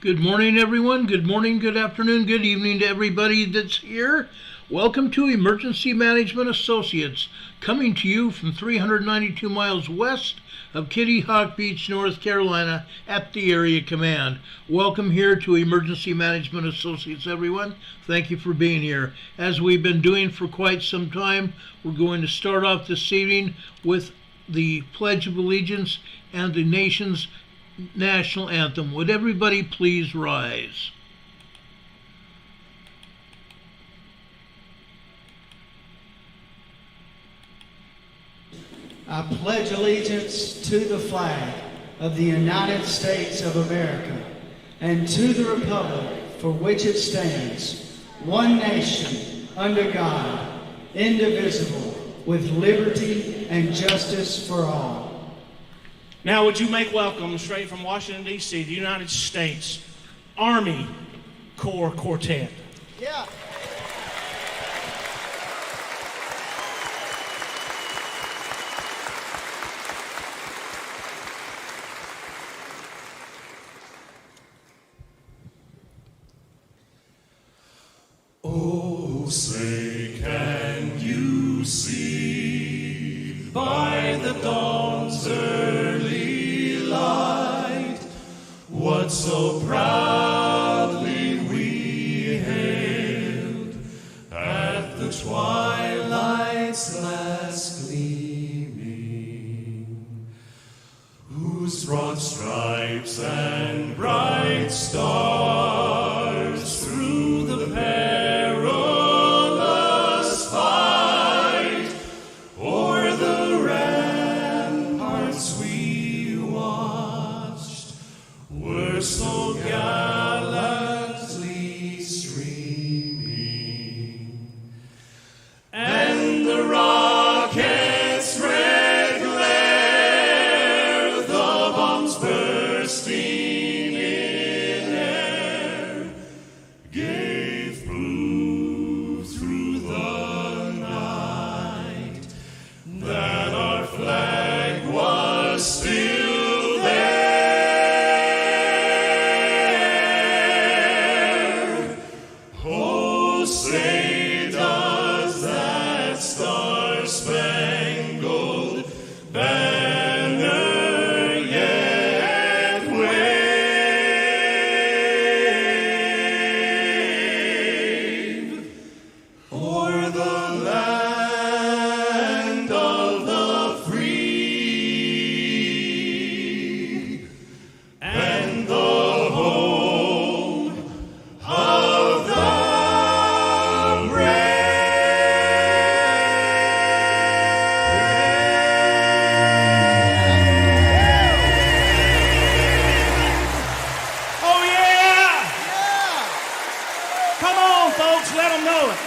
Good morning, everyone. Good morning, good afternoon, good evening to everybody that's here. Welcome to Emergency Management Associates, coming to you from 392 miles west of Kitty Hawk Beach, North Carolina, at the Area Command. Welcome here to Emergency Management Associates, everyone. Thank you for being here. As we've been doing for quite some time, we're going to start off this evening with the Pledge of Allegiance and the nation's national anthem. Would everybody please rise? I pledge allegiance to the flag of the United States of America and to the republic for which it stands, one nation, under God, indivisible, with liberty and justice for all. Now, would you make welcome, straight from Washington, D.C., the United States Army Corps Quartet. Yeah. Oh, say, can you see by the dawn's early light what so proudly we hailed at the twilight's last gleaming, whose broad stripes and bright stars through the perilous fight o'er the ramparts we watched were so gallantly streaming, and the rocket's red glare, the bombs bursting in air, gave proof through the night that our flag was still there. Oh, say does that star-spangled banner yet wave o'er the land of the free and the home of the brave? Oh, yeah! Come on, folks, let them know it.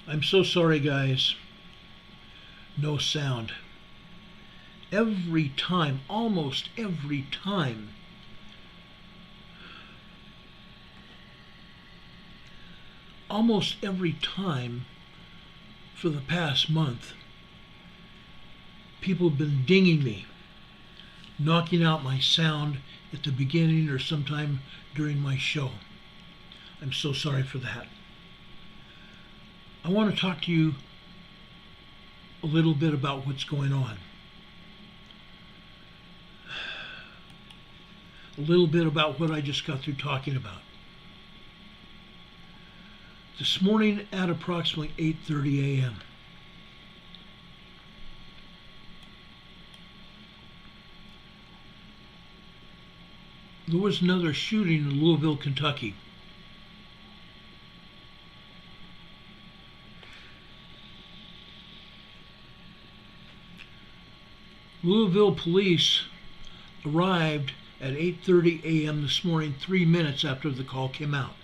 I'm so sorry, guys. No sound. Every time, almost every time, for the past month, people have been dinging me, knocking out my sound at the beginning or sometime during my show. I'm so sorry for that. I want to talk to you a little bit about what's going on. A little bit about what I just got through talking about. This morning at approximately 8:30 a.m., there was another shooting in Louisville, Kentucky. Louisville police arrived at 8:30 a.m. this morning, 3 minutes after the call came out.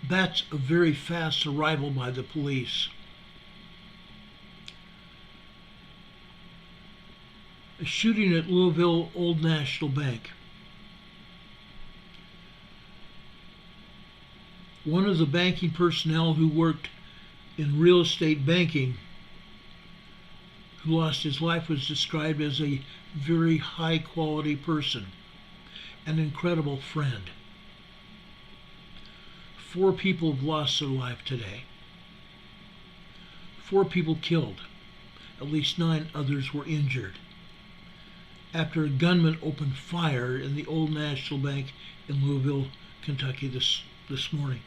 That's a very fast arrival by the police. A shooting at Louisville Old National Bank. One of the banking personnel who worked in real estate banking, who lost his life, was described as a very high quality person, an incredible friend. 4 people have lost their life today. 4 people killed. At least 9 others were injured after a gunman opened fire in the Old National Bank in Louisville, Kentucky this morning.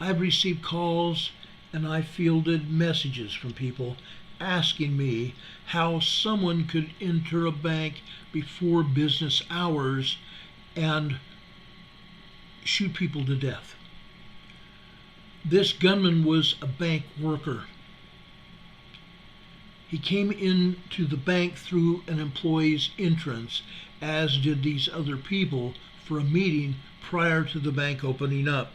I've received calls and I fielded messages from people asking me how someone could enter a bank before business hours and shoot people to death. This gunman was a bank worker. He came into the bank through an employee's entrance, as did these other people, for a meeting prior to the bank opening up.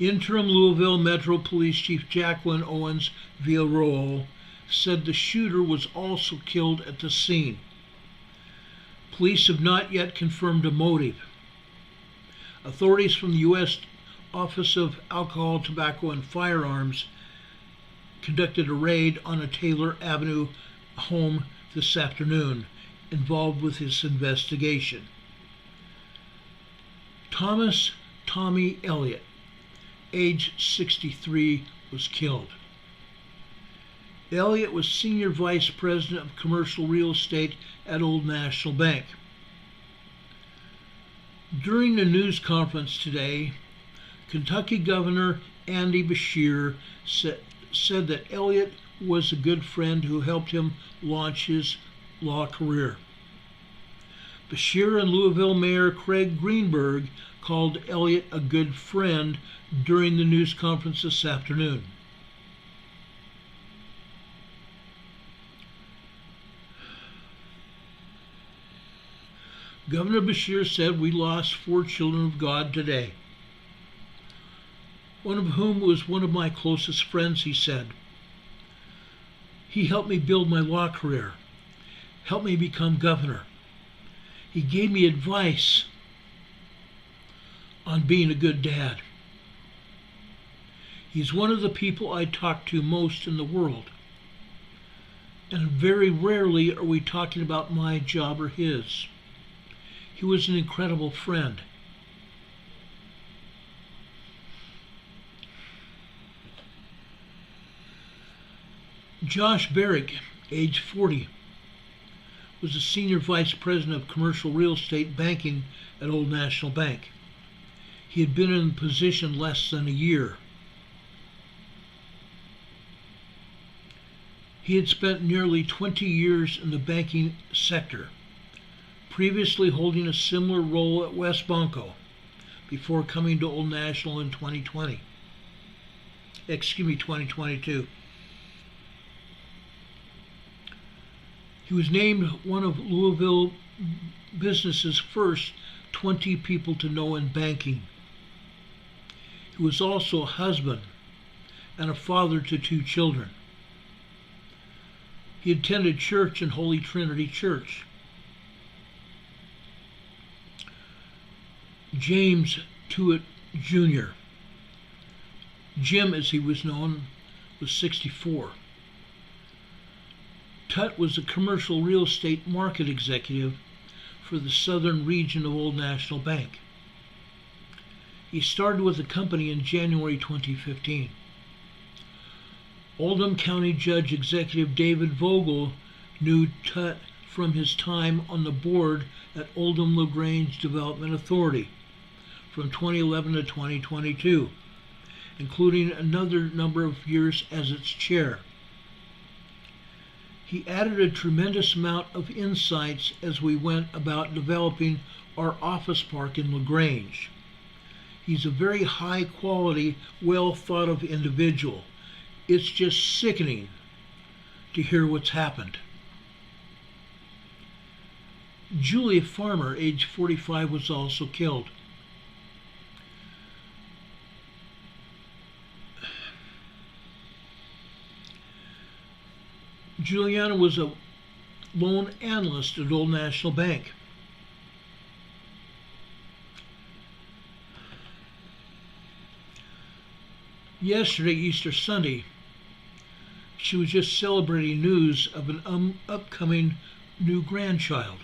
Interim Louisville Metro Police Chief Jacqueline Owens Villarreal said the shooter was also killed at the scene. Police have not yet confirmed a motive. Authorities from the U.S. Office of Alcohol, Tobacco, and Firearms conducted a raid on a Taylor Avenue home this afternoon, involved with this investigation. Thomas Tommy Elliott, age 63, was killed. Elliott was Senior Vice President of Commercial Real Estate at Old National Bank. During a news conference today, Kentucky Governor Andy Beshear said that Elliott was a good friend who helped him launch his law career. Beshear and Louisville Mayor Craig Greenberg called Elliott a good friend during the news conference this afternoon. Governor Beshear said, "We lost 4 children of God today. One of whom was one of my closest friends," he said. "He helped me build my law career, helped me become governor. He gave me advice on being a good dad. He's one of the people I talk to most in the world. And very rarely are we talking about my job or his. He was an incredible friend." Josh Barrick, age 40, was a Senior Vice President of Commercial Real Estate Banking at Old National Bank. He had been in the position less than a year. He had spent nearly 20 years in the banking sector, previously holding a similar role at West Banco before coming to Old National in 2022. He was named one of Louisville business's first 20 people to know in banking. He was also a husband and a father to 2 children. He attended church in Holy Trinity Church. James Tuitt Jr., Jim as he was known, was 64. Tutt was a commercial real estate market executive for the southern region of Old National Bank. He started with the company in January 2015. Oldham County Judge Executive David Vogel knew Tutt from his time on the board at Oldham LaGrange Development Authority from 2011 to 2022, including another number of years as its chair. He added a tremendous amount of insights as we went about developing our office park in LaGrange. He's a very high quality, well thought of individual. It's just sickening to hear what's happened. Julia Farmer, age 45, was also killed. Juliana was a loan analyst at Old National Bank. Yesterday, Easter Sunday, she was just celebrating news of an upcoming new grandchild.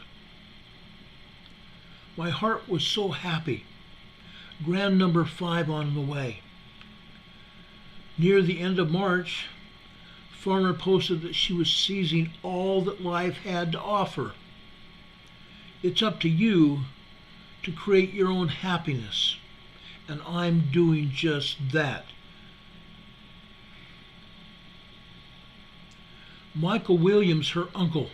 My heart was so happy. Grand number 5 on the way. Near the end of March, Farmer posted that she was seizing all that life had to offer. It's up to you to create your own happiness, and I'm doing just that. Michael Williams, her uncle,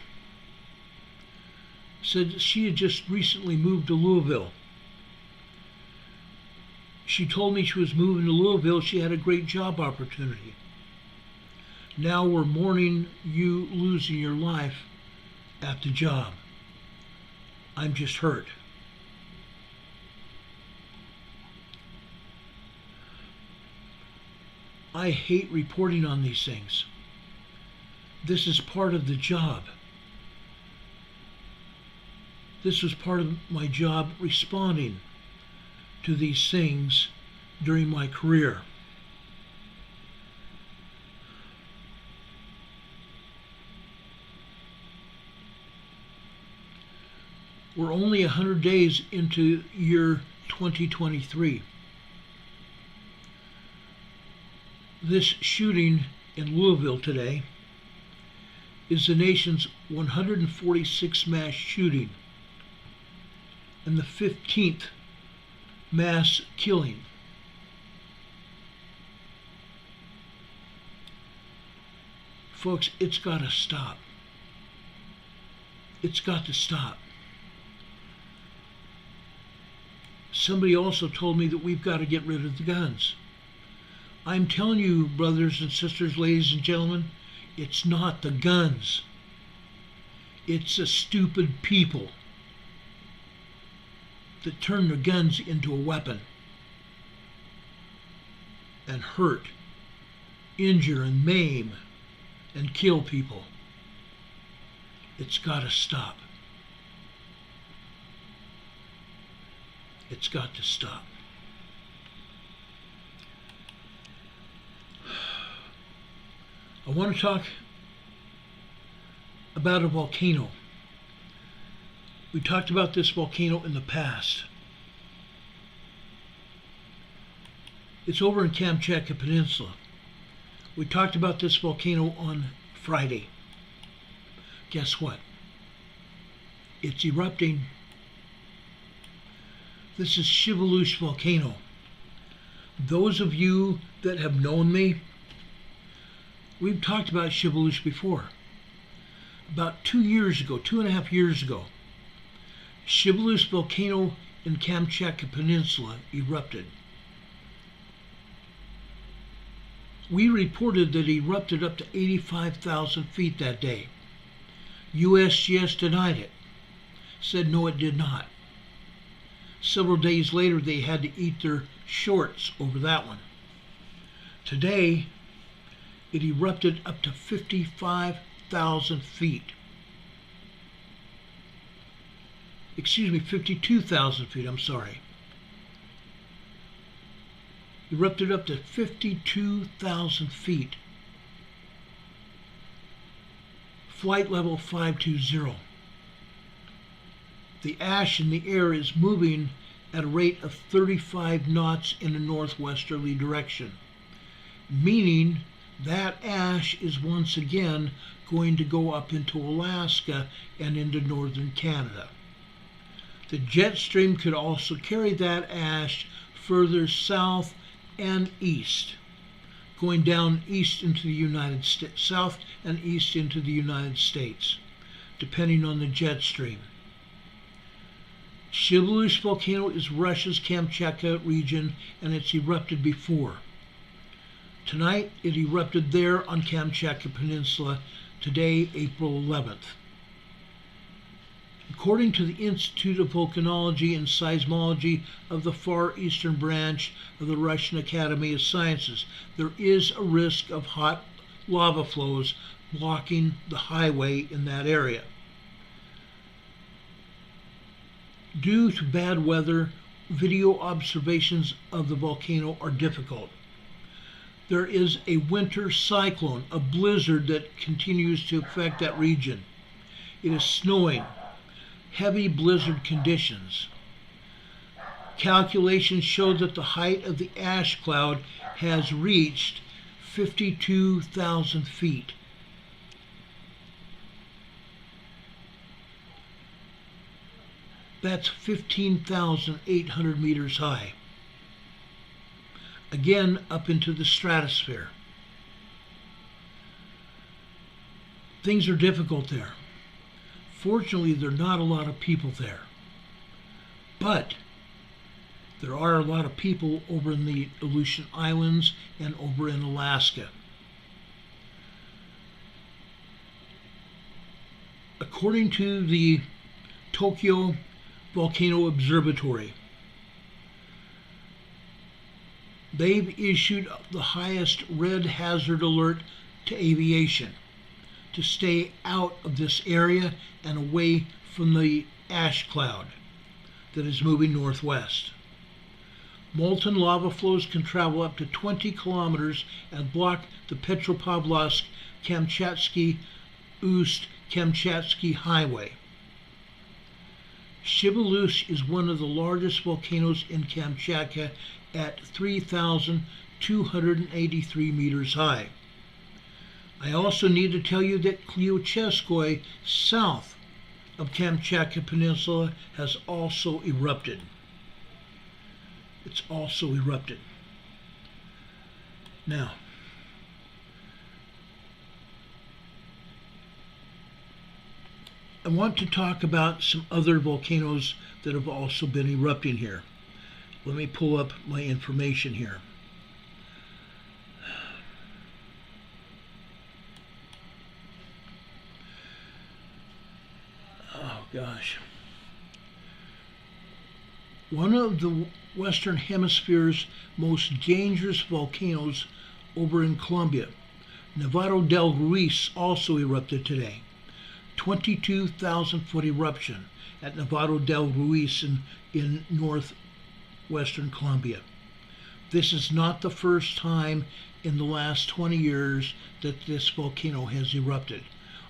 said that she had just recently moved to Louisville. She told me she was moving to Louisville. She had a great job opportunity. Now we're mourning you losing your life at the job. I'm just hurt. I hate reporting on these things. This is part of the job. This was part of my job, responding to these things during my career. We're only 100 days into year 2023. This shooting in Louisville today is the nation's 146th mass shooting and the 15th mass killing. Folks, it's got to stop. It's got to stop. Somebody also told me that we've got to get rid of the guns. I'm telling you, brothers and sisters, ladies and gentlemen, it's not the guns. It's the stupid people that turn their guns into a weapon and hurt, injure, and maim and kill people. It's got to stop. It's got to stop. I want to talk about a volcano. We talked about this volcano in the past. It's over in Kamchatka Peninsula. We talked about this volcano on Friday. Guess what? It's erupting. This is Shiveluch Volcano. Those of you that have known me, we've talked about Shiveluch before. About 2 years ago, 2.5 years ago, Shiveluch Volcano in Kamchatka Peninsula erupted. We reported that it erupted up to 85,000 feet that day. USGS denied it, said no it did not. Several days later they had to eat their shorts over that one. Today it erupted up to 55,000 feet. Excuse me, 52,000 feet, I'm sorry. Erupted up to 52,000 feet. Flight level 520. The ash in the air is moving at a rate of 35 knots in a northwesterly direction, meaning that ash is once again going to go up into Alaska and into northern Canada. The jet stream could also carry that ash further south and east, going down east into the United States, south and east into the United States, depending on the jet stream. Shiveluch volcano is Russia's Kamchatka region, and it's erupted before. Tonight it erupted there on Kamchatka Peninsula, today April 11th. According to the Institute of Volcanology and Seismology of the Far Eastern Branch of the Russian Academy of Sciences, there is a risk of hot lava flows blocking the highway in that area. Due to bad weather, video observations of the volcano are difficult. There is a winter cyclone, a blizzard that continues to affect that region. It is snowing, heavy blizzard conditions. Calculations show that the height of the ash cloud has reached 52,000 feet. That's 15,800 meters high. Again, up into the stratosphere. Things are difficult there. Fortunately, there are not a lot of people there. But there are a lot of people over in the Aleutian Islands and over in Alaska. According to the Tokyo Volcano Observatory, they've issued the highest red hazard alert to aviation to stay out of this area and away from the ash cloud that is moving northwest. Molten lava flows can travel up to 20 kilometers and block the Petropavlovsk-Kamchatsky-Ust-Kamchatsky Highway. Shiveluch is one of the largest volcanoes in Kamchatka at 3,283 meters high. I also need to tell you that Klyochevskoy, south of Kamchatka Peninsula, has also erupted. It's also erupted. Now, I want to talk about some other volcanoes that have also been erupting here. Let me pull up my information here. Oh gosh. One of the Western Hemisphere's most dangerous volcanoes over in Colombia, Nevado del Ruiz, also erupted today. 22,000 foot eruption at Nevado del Ruiz in northwestern Colombia. This is not the first time in the last 20 years that this volcano has erupted.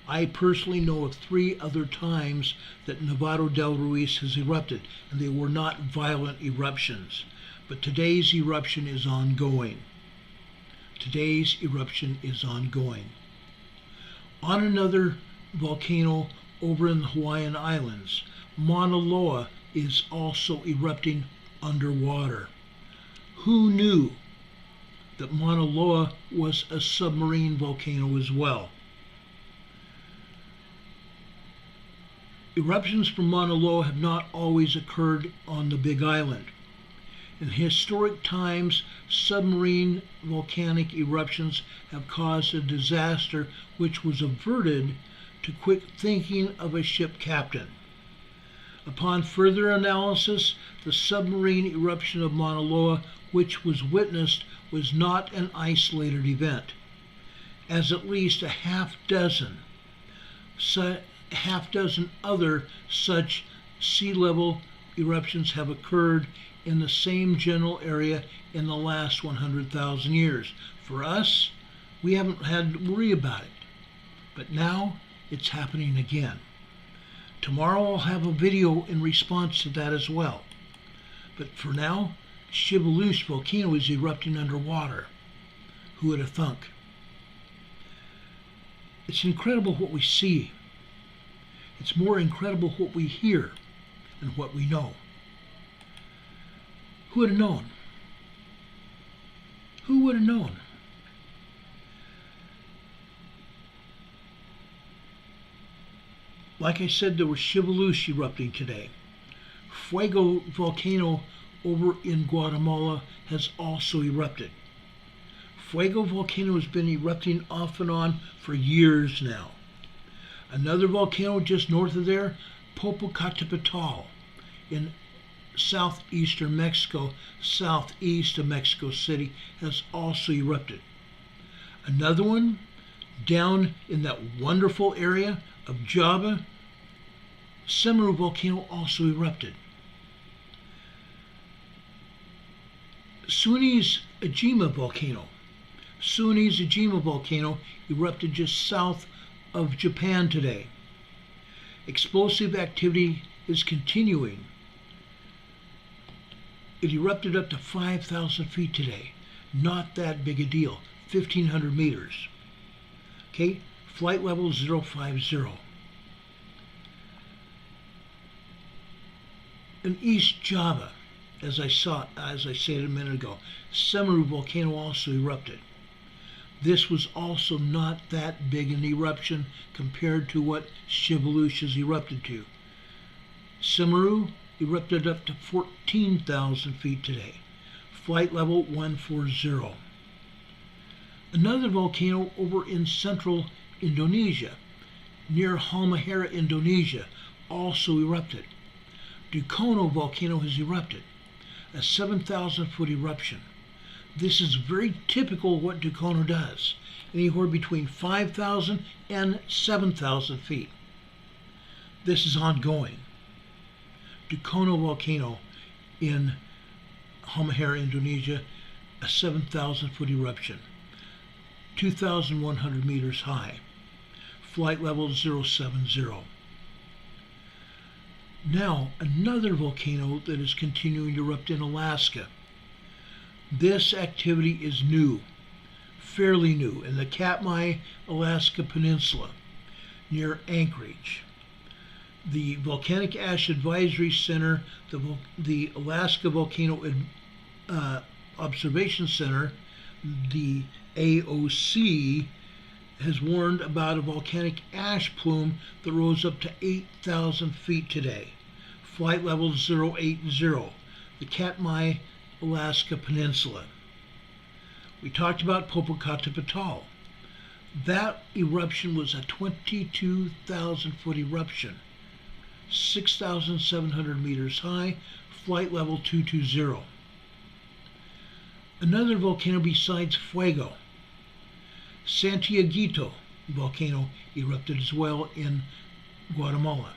I personally know of 3 other times that Nevado del Ruiz has erupted, and they were not violent eruptions. But today's eruption is ongoing. Today's eruption is ongoing. On another volcano over in the Hawaiian Islands, Mauna Loa is also erupting underwater. Who knew that Mauna Loa was a submarine volcano as well? Eruptions from Mauna Loa have not always occurred on the Big Island. In historic times, submarine volcanic eruptions have caused a disaster which was averted to quick thinking of a ship captain. Upon further analysis, the submarine eruption of Mauna Loa, which was witnessed, was not an isolated event, as at least a half dozen other such sea level eruptions have occurred in the same general area in the last 100,000 years. For us, we haven't had to worry about it, but now it's happening again. Tomorrow I'll have a video in response to that as well. But for now, Shiveluche volcano is erupting underwater. Who would have thunk? It's incredible what we see. It's more incredible what we hear and what we know. Who would have known? Who would have known? Like I said, there was Shiveluche erupting today. Fuego volcano over in Guatemala has also erupted. Fuego volcano has been erupting off and on for years now. Another volcano just north of there, Popocatépetl, in southeastern Mexico, southeast of Mexico City, has also erupted. Another one down in that wonderful area of Java, Semeru volcano also erupted. Sunis Ejima volcano erupted just south of Japan today. Explosive activity is continuing. It erupted up to 5,000 feet today. Not that big a deal. 1,500 meters. Okay, flight level 050. In East Java, as I said a minute ago, Semeru volcano also erupted. This was also not that big an eruption compared to what Shiveluche has erupted to. Semeru erupted up to 14,000 feet today. Flight level 140. Another volcano over in central Indonesia, near Halmahera, Indonesia, also erupted. Dukono volcano has erupted, a 7,000 foot eruption. This is very typical of what Dukono does, anywhere between 5,000 and 7,000 feet. This is ongoing. Dukono volcano in Halmahera, Indonesia, a 7,000 foot eruption, 2,100 meters high, flight level 070. Now, another volcano that is continuing to erupt in Alaska. This activity is new, fairly new, in the Katmai, Alaska Peninsula, near Anchorage. The Volcanic Ash Advisory Center, the Alaska Volcano Observation Center, the AOC, has warned about a volcanic ash plume that rose up to 8,000 feet today. Flight level 080, the Katmai, Alaska Peninsula. We talked about Popocatépetl. That eruption was a 22,000 foot eruption, 6,700 meters high, flight level 220. Another volcano besides Fuego, Santiaguito volcano, erupted as well in Guatemala.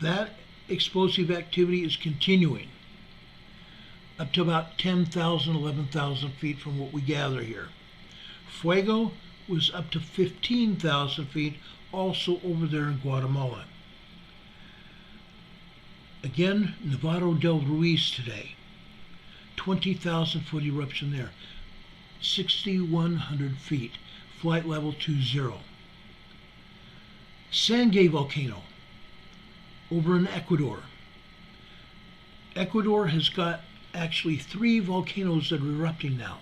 That explosive activity is continuing up to about 10,000, 11,000 feet from what we gather here. Fuego was up to 15,000 feet, also over there in Guatemala. Again, Nevado del Ruiz today, 20,000 foot eruption there, 6,100 feet, flight level 20. Sangay volcano over in Ecuador. Ecuador has got actually 3 volcanoes that are erupting now.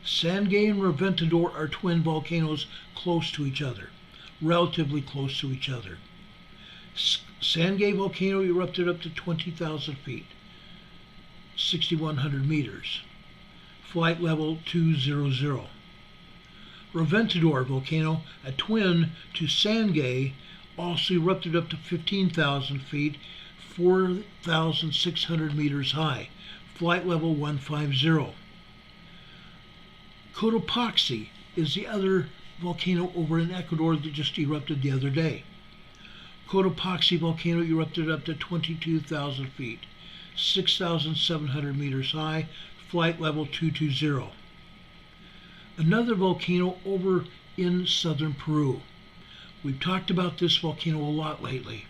Sangay and Reventador are twin volcanoes close to each other, relatively close to each other. Sangay volcano erupted up to 20,000 feet, 6,100 meters, flight level 200. Reventador volcano, a twin to Sangay, also erupted up to 15,000 feet, 4,600 meters high, flight level 150. Cotopaxi is the other volcano over in Ecuador that just erupted the other day. Cotopaxi volcano erupted up to 22,000 feet, 6,700 meters high, flight level 220. Another volcano over in southern Peru. We've talked about this volcano a lot lately.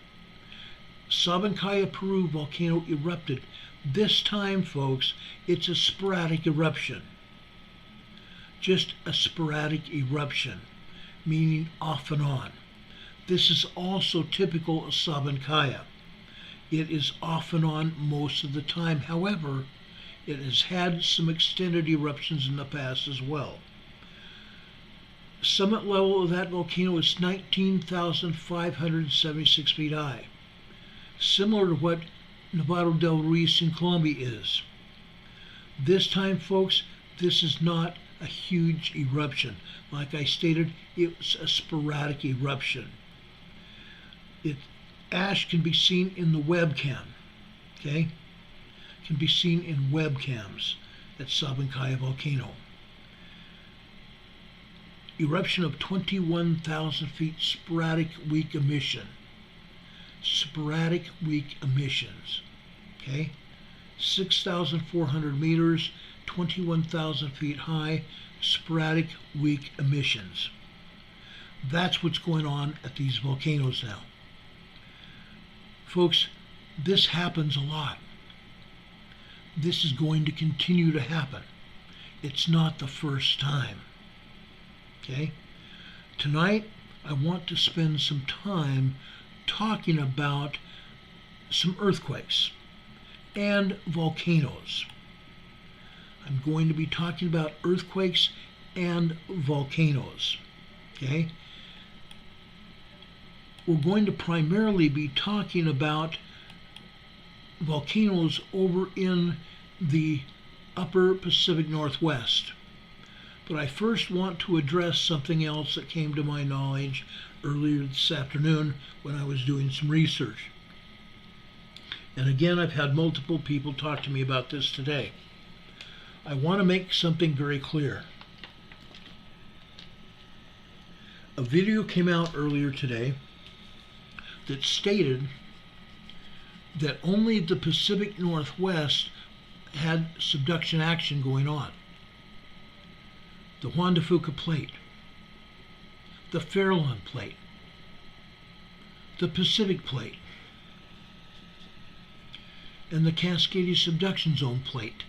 Sabancaya, Peru volcano erupted. This time, folks, it's a sporadic eruption. Just a sporadic eruption, meaning off and on. This is also typical of Sabancaya. It is off and on most of the time. However, it has had some extended eruptions in the past as well. Summit level of that volcano is 19,576 feet high, similar to what Nevado del Ruiz in Colombia is. This time, folks, this is not a huge eruption. Like I stated, it's a sporadic eruption. Ash can be seen in the webcam, okay? Can be seen in webcams at Sabancaya volcano. Eruption of 21,000 feet sporadic weak emission. Sporadic weak emissions, okay? 6,400 meters, 21,000 feet high, sporadic weak emissions. That's what's going on at these volcanoes now. Folks, this happens a lot. This is going to continue to happen. It's not the first time. Okay? Tonight, I want to spend some time talking about some earthquakes and volcanoes. I'm going to be talking about earthquakes and volcanoes. Okay? We're going to primarily be talking about volcanoes over in the upper Pacific Northwest. But I first want to address something else that came to my knowledge earlier this afternoon when I was doing some research. And again, I've had multiple people talk to me about this today. I want to make something very clear. A video came out earlier today that stated that only the Pacific Northwest had subduction action going on. The Juan de Fuca Plate, the Farallon Plate, the Pacific Plate, and the Cascadia Subduction Zone Plate.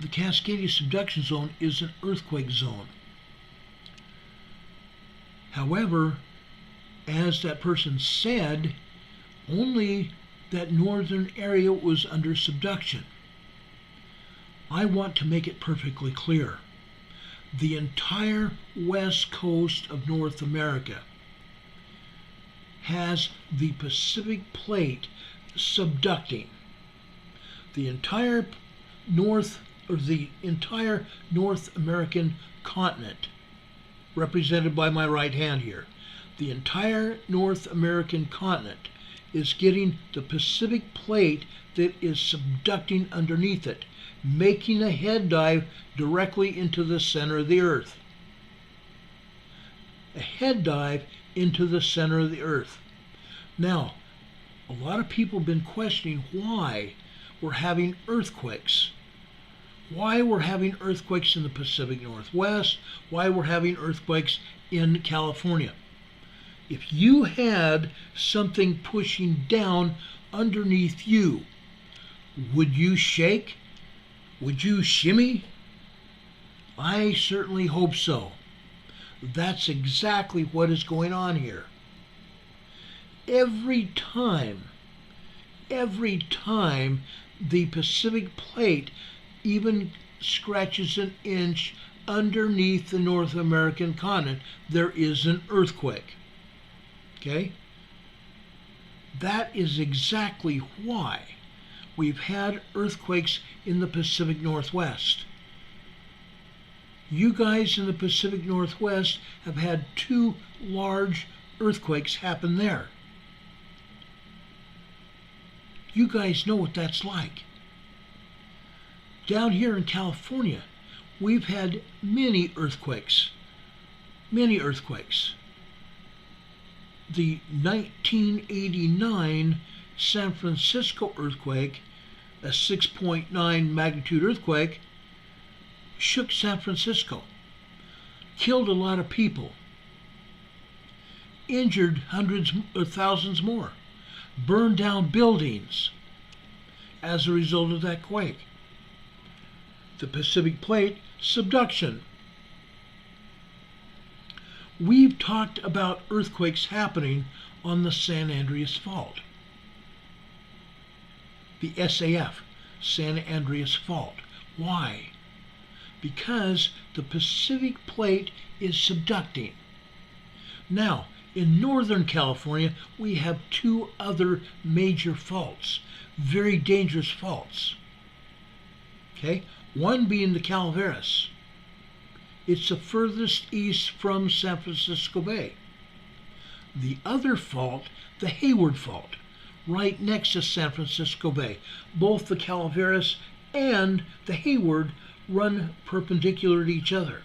The Cascadia Subduction Zone is an earthquake zone. However, as that person said, only that northern area was under subduction. I want to make it perfectly clear. The entire west coast of North America has the Pacific Plate subducting. The entire North American continent, represented by my right hand here, the entire North American continent is getting the Pacific Plate that is subducting underneath it, making a head dive directly into the center of the Earth. A head dive into the center of the Earth. Now, a lot of people have been questioning why we're having earthquakes. Why we're having earthquakes in the Pacific Northwest, why we're having earthquakes in California. If you had something pushing down underneath you, would you shake? Would you shimmy? I certainly hope so. That's exactly what is going on here. Every time the Pacific Plate even scratches an inch underneath the North American continent, there is an earthquake. Okay? That is exactly why we've had earthquakes in the Pacific Northwest. You guys in the Pacific Northwest have had 2 large earthquakes happen there. You guys know what that's like. Down here in California, we've had many earthquakes. Many earthquakes. The 1989 San Francisco earthquake, a 6.9 magnitude earthquake, shook San Francisco, killed a lot of people, injured hundreds or thousands more, burned down buildings as a result of that quake. The Pacific Plate subduction. We've talked about earthquakes happening on the San Andreas Fault. The SAF, San Andreas Fault. Why? Because the Pacific Plate is subducting. Now, in Northern California, we have 2 other major faults, very dangerous faults. Okay? One being the Calaveras. It's the furthest east from San Francisco Bay. The other fault, the Hayward Fault, right next to San Francisco Bay. Both the Calaveras and the Hayward run perpendicular to each other,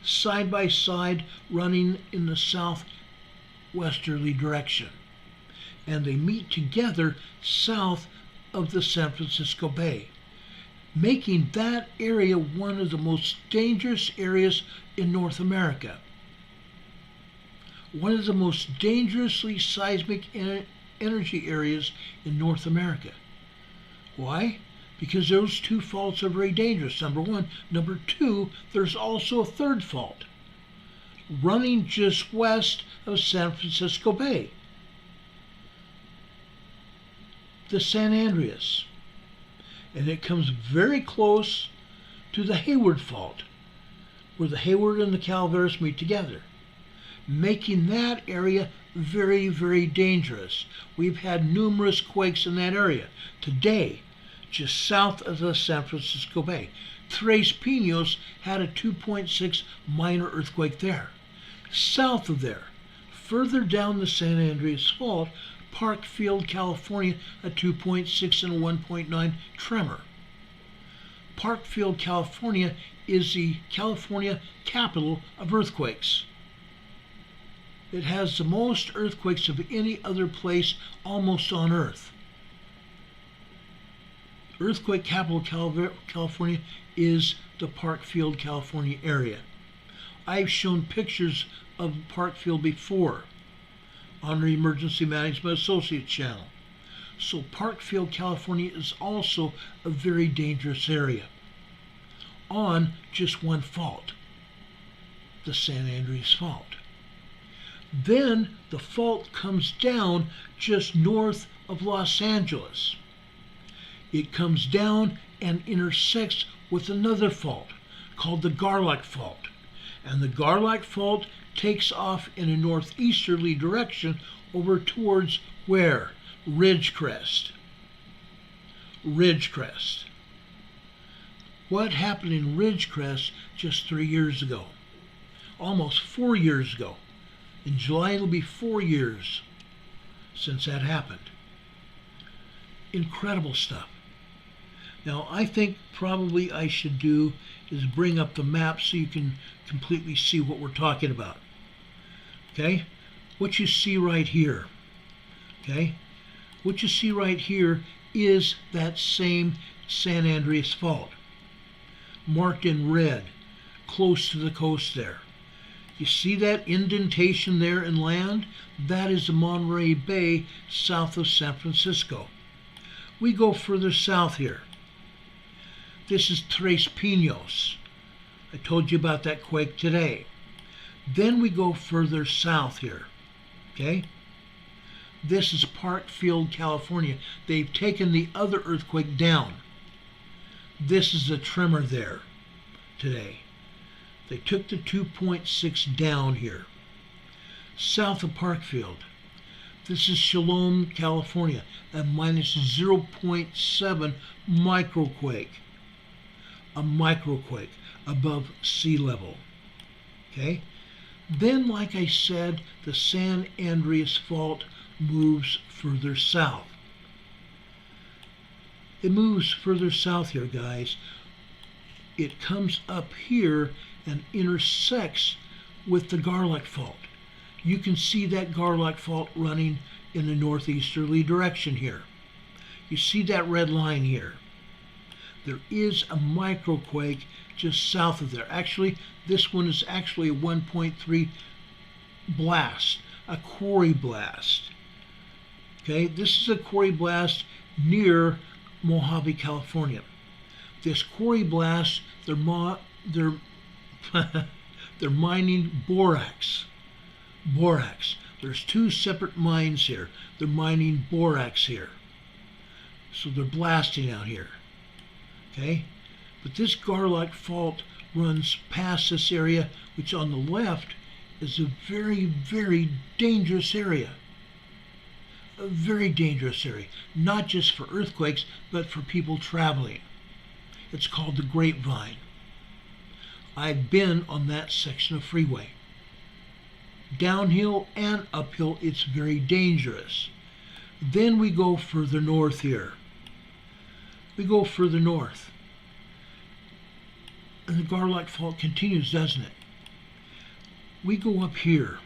side by side, running in the southwesterly direction. And they meet together south of the San Francisco Bay, making that area one of the most dangerous areas in North America. One of the most dangerously seismic energy areas in North America. Why? Because those 2 faults are very dangerous, number 1. Number 2, there's also a third fault, running just west of San Francisco Bay, the San Andreas. And it comes very close to the Hayward Fault, where the Hayward and the Calaveras meet together, making that area very, very dangerous. We've had numerous quakes in that area. Today, just south of the San Francisco Bay, Tres Pinos had a 2.6 minor earthquake there. South of there, further down the San Andreas Fault, Parkfield, California, a 2.6 and a 1.9 tremor. Parkfield, California is the California capital of earthquakes. It has the most earthquakes of any other place almost on Earth. Earthquake capital California is the Parkfield, California area. I've shown pictures of Parkfield before on our Emergency Management Associates channel. So Parkfield, California is also a very dangerous area on just one fault, the San Andreas Fault. Then the fault comes down just north of Los Angeles. It comes down and intersects with another fault called the Garlock Fault. And the Garlock Fault takes off in a northeasterly direction over towards where? Ridgecrest. Ridgecrest. What happened in Ridgecrest just 3 years ago? Almost 4 years ago. In July it'll be 4 years since that happened. Incredible stuff. Now I think probably I should do is bring up the map so you can completely see what we're talking about. Okay? What you see right here. Okay? What you see right here is that same San Andreas Fault, marked in red, close to the coast there. You see that indentation there in land? That is the Monterey Bay south of San Francisco. We go further south here. This is Tres Pinos. I told you about that quake today. Then we go further south here. Okay? This is Parkfield, California. They've taken the other earthquake down. This is a tremor there today. They took the 2.6 down here. South of Parkfield, this is Shalom, California, a minus 0.7 microquake. a microquake above sea level. Okay? Then, like I said, the San Andreas Fault moves further south. It moves further south here, guys. It comes up here and intersects with the Garlock Fault. You can see that Garlock Fault running in a northeasterly direction here. You see that red line here. There is a microquake just south of there. Actually, this one is actually a 1.3 blast, a quarry blast. Okay, this is a quarry blast near Mojave, California. This quarry blast, they're mining borax. There's two separate mines here. They're mining borax here. So they're blasting out here. Okay? But this Garlock Fault runs past this area, which on the left is a very, very dangerous area. A very dangerous area. Not just for earthquakes, but for people traveling. It's called the Grapevine. I've been on that section of freeway. Downhill and uphill, it's very dangerous. Then we go further north here. We go further north. And the Garlock Fault continues, doesn't it? We go up here.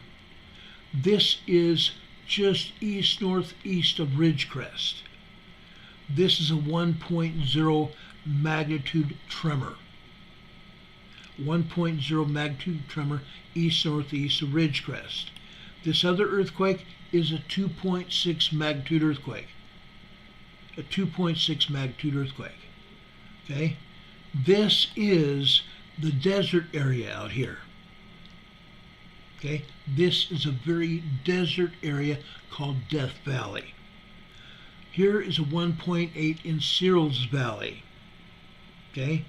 This is just east-northeast of Ridgecrest. This is a 1.0 magnitude tremor. 1.0 magnitude tremor east-northeast of Ridgecrest. This other earthquake is a 2.6 magnitude earthquake. A 2.6 magnitude earthquake. Okay? This is the desert area out here. Okay? This is a very desert area called Death Valley. Here is a 1.8 in Searles Valley. Okay?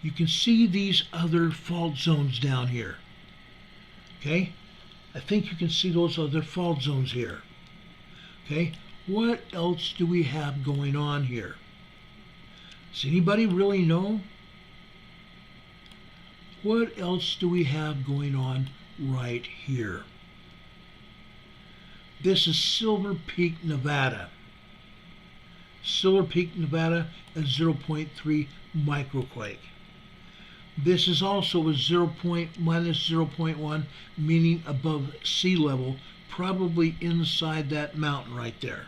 You can see these other fault zones down here. Okay? I think you can see those other fault zones here. Okay? What else do we have going on here? Does anybody really know? What else do we have going on right here? This is Silver Peak, Nevada. Silver Peak, Nevada, a 0.3 microquake. This is also a minus 0.1, meaning above sea level, probably inside that mountain right there.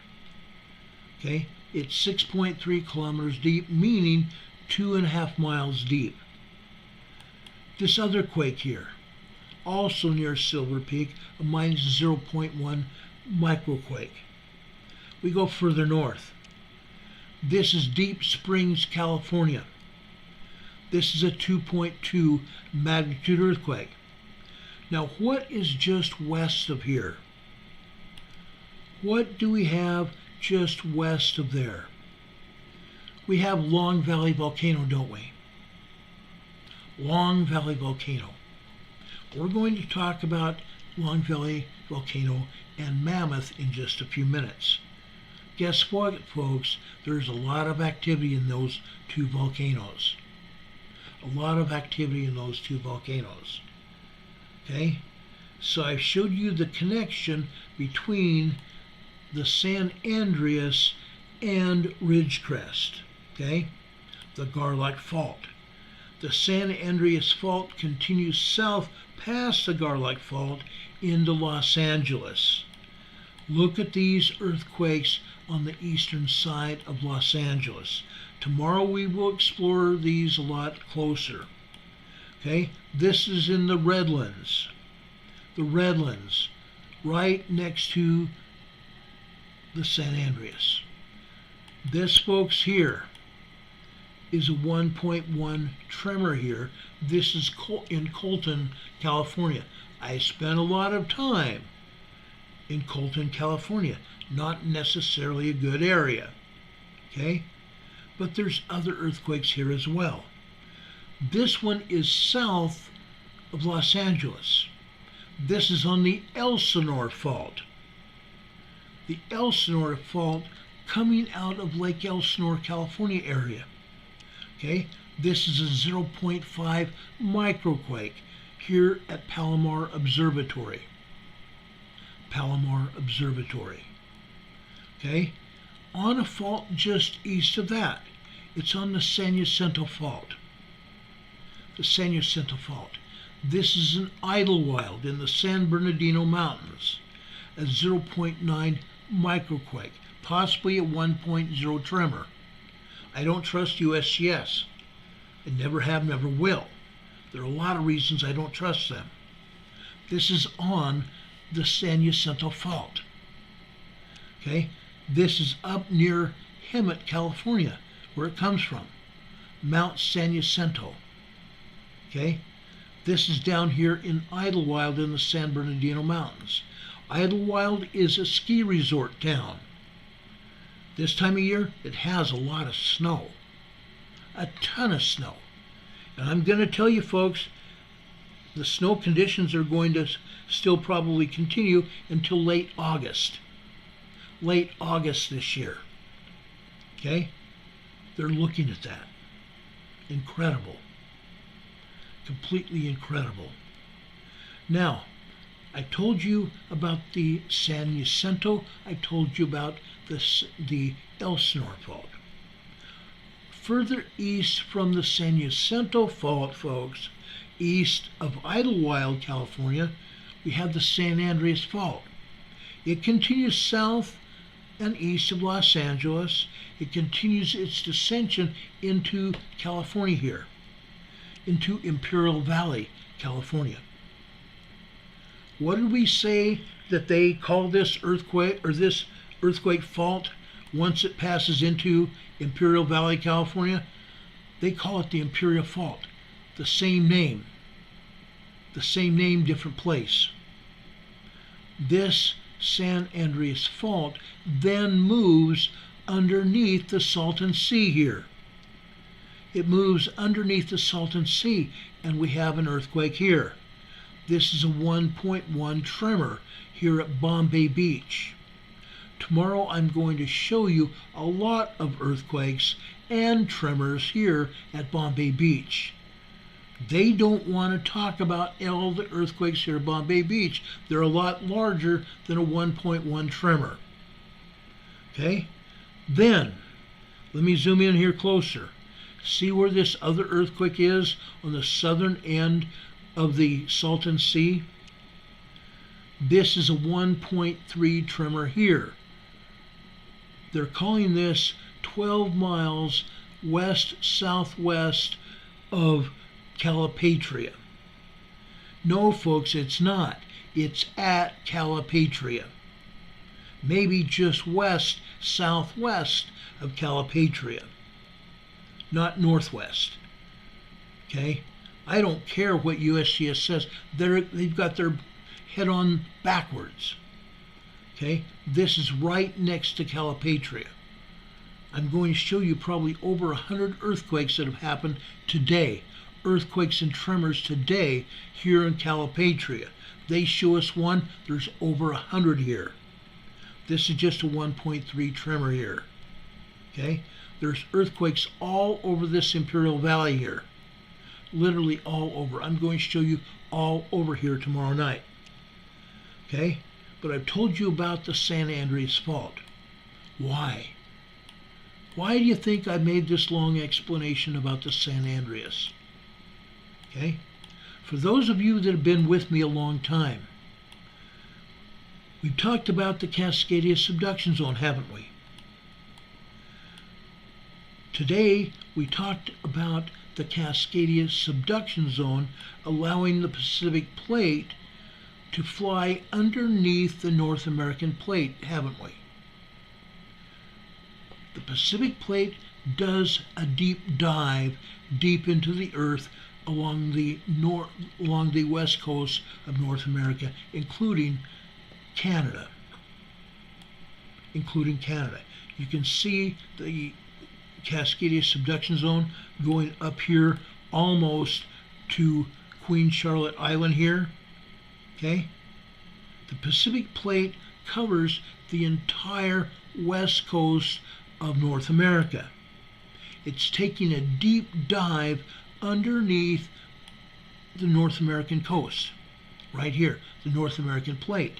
Okay, it's 6.3 kilometers deep, meaning 2.5 miles deep. This other quake here, also near Silver Peak, a minus 0.1 microquake. We go further north. This is Deep Springs, California. This is a 2.2 magnitude earthquake. Now, what is just west of here? What do we have just west of there? We have Long Valley Volcano, don't we? Long Valley Volcano. We're going to talk about Long Valley Volcano and Mammoth in just a few minutes. Guess what, folks? There's a lot of activity in those two volcanoes. A lot of activity in those two volcanoes. Okay? So I've showed you the connection between the San Andreas and Ridgecrest. Okay? The Garlock Fault. The San Andreas Fault continues south past the Garlock Fault into Los Angeles. Look at these earthquakes on the eastern side of Los Angeles. Tomorrow we will explore these a lot closer. Okay, this is in the Redlands. The Redlands, right next to the San Andreas. This, folks, here is a 1.1 tremor here. This is in Colton, California. I spent a lot of time in Colton, California. Not necessarily a good area. Okay? But there's other earthquakes here as well. This one is south of Los Angeles. This is on the Elsinore Fault. The Elsinore Fault coming out of Lake Elsinore, California area. Okay, this is a 0.5 microquake here at Palomar Observatory. Palomar Observatory. Okay, on a fault just east of that. It's on the San Jacinto Fault. The San Jacinto Fault. This is an Idlewild in the San Bernardino Mountains. A 0.9 microquake, possibly a 1.0 tremor. I don't trust USGS. I never have, never will. There are a lot of reasons I don't trust them. This is on the San Jacinto Fault. Okay, this is up near Hemet, California, where it comes from. Mount San Jacinto. Okay, this is down here in Idlewild in the San Bernardino Mountains. Idlewild is a ski resort town. This time of year, it has a lot of snow. A ton of snow. And I'm going to tell you folks, the snow conditions are going to still probably continue until late August. Late August this year. Okay? They're looking at that. Incredible. Completely incredible. Now, I told you about the San Jacinto. I told you about the Elsinore Fault. Further east from the San Jacinto Fault, folks, east of Idlewild, California, we have the San Andreas Fault. It continues south and east of Los Angeles. It continues its descension into California here, into Imperial Valley, California. What did we say that they call this earthquake, or this earthquake fault, once it passes into Imperial Valley, California? They call it the Imperial Fault. The same name. The same name, different place. This San Andreas Fault then moves underneath the Salton Sea here. It moves underneath the Salton Sea, and we have an earthquake here. This is a 1.1 tremor here at Bombay Beach. Tomorrow I'm going to show you a lot of earthquakes and tremors here at Bombay Beach. They don't want to talk about all the earthquakes here at Bombay Beach. They're a lot larger than a 1.1 tremor. Okay? Then, let me zoom in here closer. See where this other earthquake is on the southern end of the Salton Sea? This is a 1.3 tremor here. They're calling this 12 miles west-southwest of Calipatria. No, folks, it's not. It's at Calipatria. Maybe just west-southwest of Calipatria. Not northwest. Okay? I don't care what USGS says. They've got their head on backwards. Okay? This is right next to Calipatria. I'm going to show you probably over 100 earthquakes that have happened today. Earthquakes and tremors today here in Calipatria. They show us one. There's over 100 here. This is just a 1.3 tremor here. Okay? There's earthquakes all over this Imperial Valley here. Literally all over. I'm going to show you all over here tomorrow night. Okay? But I've told you about the San Andreas Fault. Why? Why do you think I made this long explanation about the San Andreas? Okay? For those of you that have been with me a long time, we've talked about the Cascadia subduction zone, haven't we? Today, we talked about the Cascadia subduction zone allowing the Pacific Plate to fly underneath the North American plate, haven't we? The Pacific Plate does a deep dive deep into the Earth along the west coast of North America, including Canada. You can see the Cascadia subduction zone going up here almost to Queen Charlotte Island here. Okay? The Pacific Plate covers the entire west coast of North America. It's taking a deep dive underneath the North American coast, right here, the North American plate.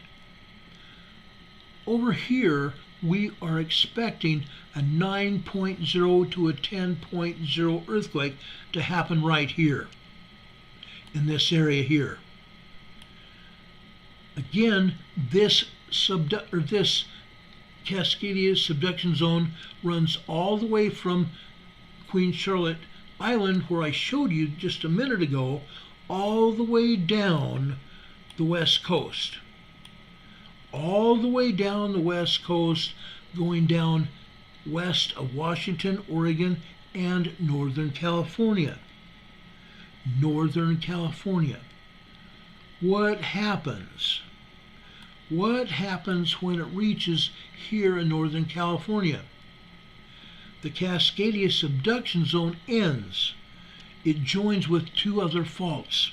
Over here, we are expecting a 9.0 to a 10.0 earthquake to happen right here, in this area here. Again, this Cascadia subduction zone runs all the way from Queen Charlotte Island, where I showed you just a minute ago, all the way down the west coast. All the way down the west coast, going down west of Washington, Oregon, and Northern California. Northern California. What happens? What happens when it reaches here in Northern California? The Cascadia subduction zone ends. It joins with two other faults.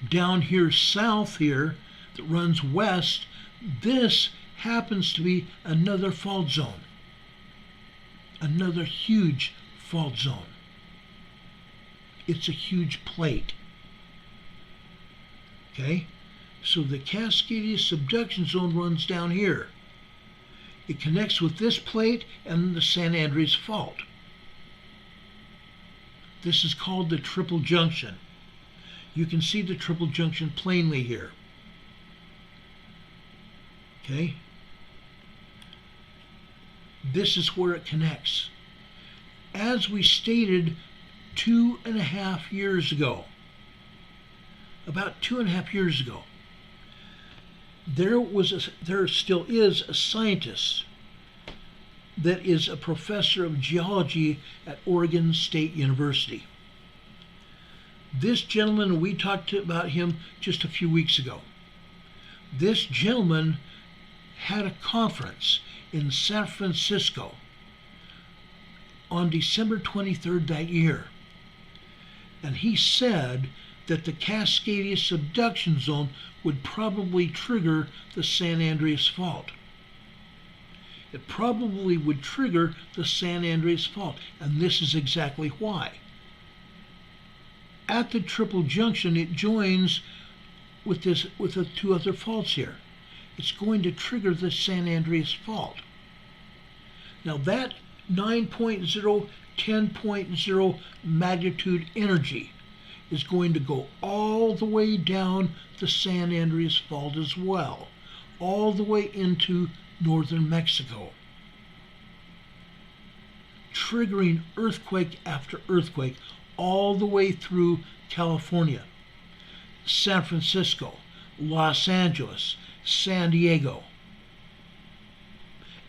Down here south here, that runs west, this happens to be another fault zone. Another huge fault zone. It's a huge plate. Okay? So the Cascadia subduction zone runs down here. It connects with this plate and the San Andreas Fault. This is called the triple junction. You can see the triple junction plainly here. Okay? This is where it connects. As we stated 2.5 years ago, about 2.5 years ago, there still is a scientist that is a professor of geology at Oregon State University. This gentleman, we talked about him just a few weeks ago. This gentleman had a conference in San Francisco on December 23rd that year. And he said that the Cascadia subduction zone would probably trigger the San Andreas Fault. It probably would trigger the San Andreas Fault, and this is exactly why. At the triple junction, it joins with the two other faults here. It's going to trigger the San Andreas Fault. Now that 9.0, 10.0 magnitude energy is going to go all the way down the San Andreas Fault as well, all the way into northern Mexico, triggering earthquake after earthquake all the way through California, San Francisco, Los Angeles, San Diego,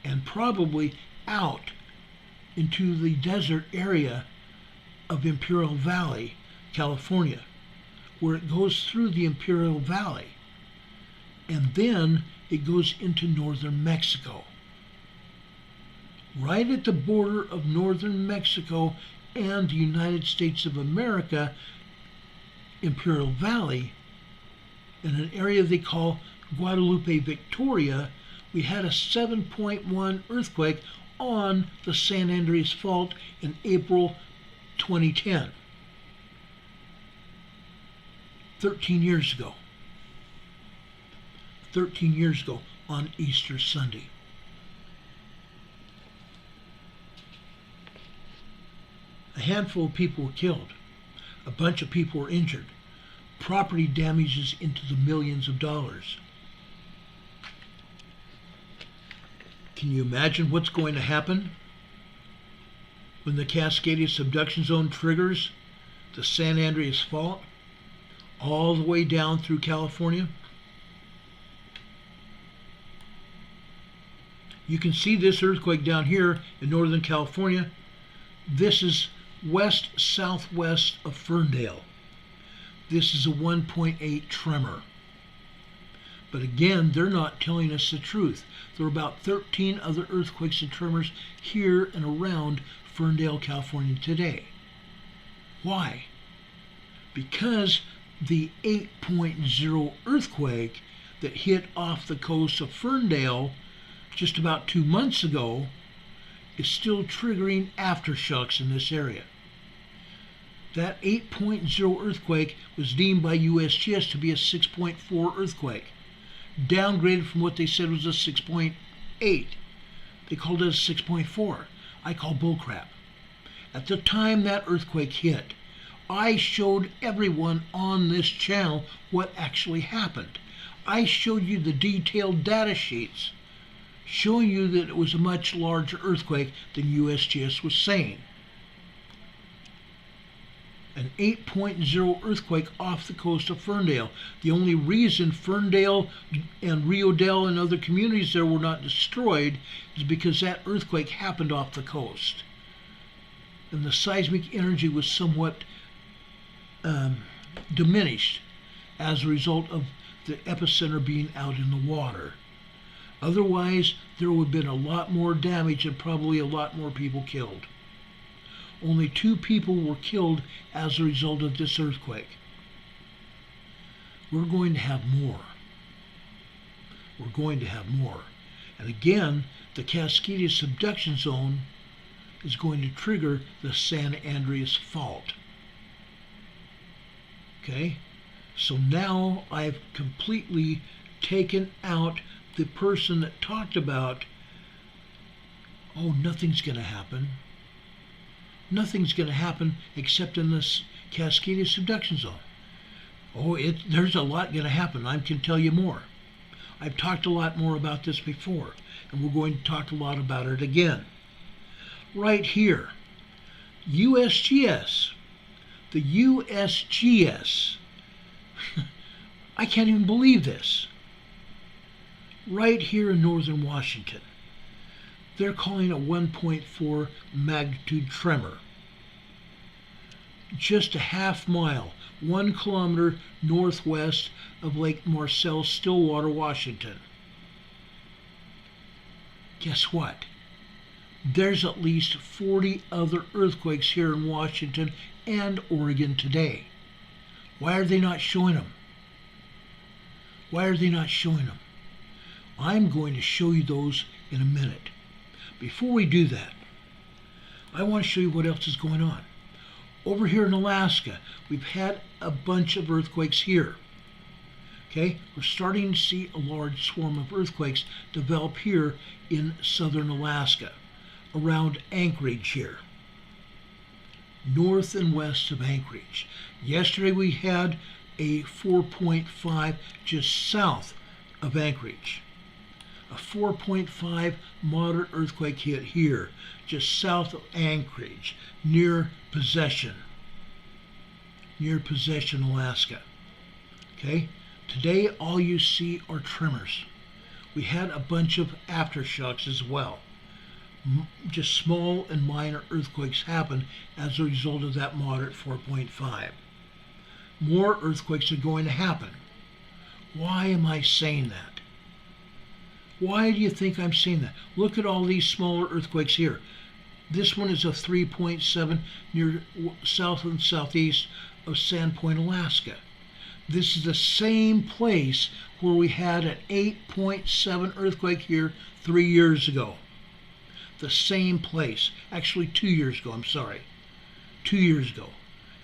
and probably out into the desert area of Imperial Valley, California, where it goes through the Imperial Valley, and then it goes into northern Mexico. Right at the border of northern Mexico and the United States of America, Imperial Valley, in an area they call Guadalupe, Victoria, we had a 7.1 earthquake on the San Andreas Fault in April 2010. 13 years ago. 13 years ago on Easter Sunday. A handful of people were killed. A bunch of people were injured. Property damages into the millions of dollars. Can you imagine what's going to happen when the Cascadia subduction zone triggers the San Andreas Fault all the way down through California? You can see this earthquake down here in Northern California. This is west-southwest of Ferndale. This is a 1.8 tremor. But again, they're not telling us the truth. There are about 13 other earthquakes and tremors here and around Ferndale, California today. Why? Because the 8.0 earthquake that hit off the coast of Ferndale just about 2 months ago is still triggering aftershocks in this area. That 8.0 earthquake was deemed by USGS to be a 6.4 earthquake, downgraded from what they said was a 6.8. They called it a 6.4. I call bullcrap. At the time that earthquake hit, I showed everyone on this channel what actually happened. I showed you the detailed data sheets showing you that it was a much larger earthquake than USGS was saying. An 8.0 earthquake off the coast of Ferndale. The only reason Ferndale and Rio Dell and other communities there were not destroyed is because that earthquake happened off the coast. And the seismic energy was somewhat diminished as a result of the epicenter being out in the water. Otherwise, there would have been a lot more damage and probably a lot more people killed. Only 2 people were killed as a result of this earthquake. We're going to have more. We're going to have more. And again, the Cascadia subduction zone is going to trigger the San Andreas Fault. Okay? So now I've completely taken out the person that talked about, oh, nothing's going to happen. Nothing's going to happen except in this Cascadia subduction zone. Oh, there's a lot going to happen. I can tell you more. I've talked a lot more about this before, and we're going to talk a lot about it again. Right here, USGS, the USGS, I can't even believe this. Right here in northern Washington, they're calling a 1.4 magnitude tremor. Just a half mile, 1 kilometer northwest of Lake Marcel, Stillwater, Washington. Guess what? There's at least 40 other earthquakes here in Washington and Oregon today. Why are they not showing them? Why are they not showing them? I'm going to show you those in a minute. Before we do that, I want to show you what else is going on. Over here in Alaska, we've had a bunch of earthquakes here. Okay, we're starting to see a large swarm of earthquakes develop here in southern Alaska, around Anchorage here, north and west of Anchorage. Yesterday we had a 4.5 just south of Anchorage. A 4.5 moderate earthquake hit here, just south of Anchorage, near Possession, Alaska. Okay, today all you see are tremors. We had a bunch of aftershocks as well. Just small and minor earthquakes happen as a result of that moderate 4.5. More earthquakes are going to happen. Why am I saying that? Why do you think I'm saying that? Look at all these smaller earthquakes here. This one is a 3.7 near south and southeast of Sandpoint, Alaska. This is the same place where we had an 8.7 earthquake here 3 years ago. The same place. Actually 2 years ago, I'm sorry. 2 years ago.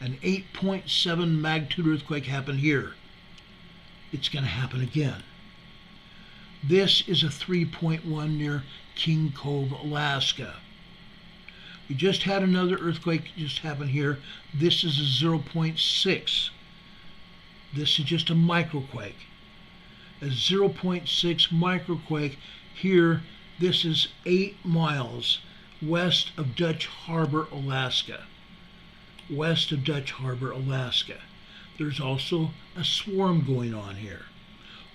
An 8.7 magnitude earthquake happened here. It's going to happen again. This is a 3.1 near King Cove, Alaska. We just had another earthquake just happen here. This is a 0.6. This is just a microquake. A 0.6 microquake here. This is 8 miles west of Dutch Harbor, Alaska. West of Dutch Harbor, Alaska. There's also a swarm going on here.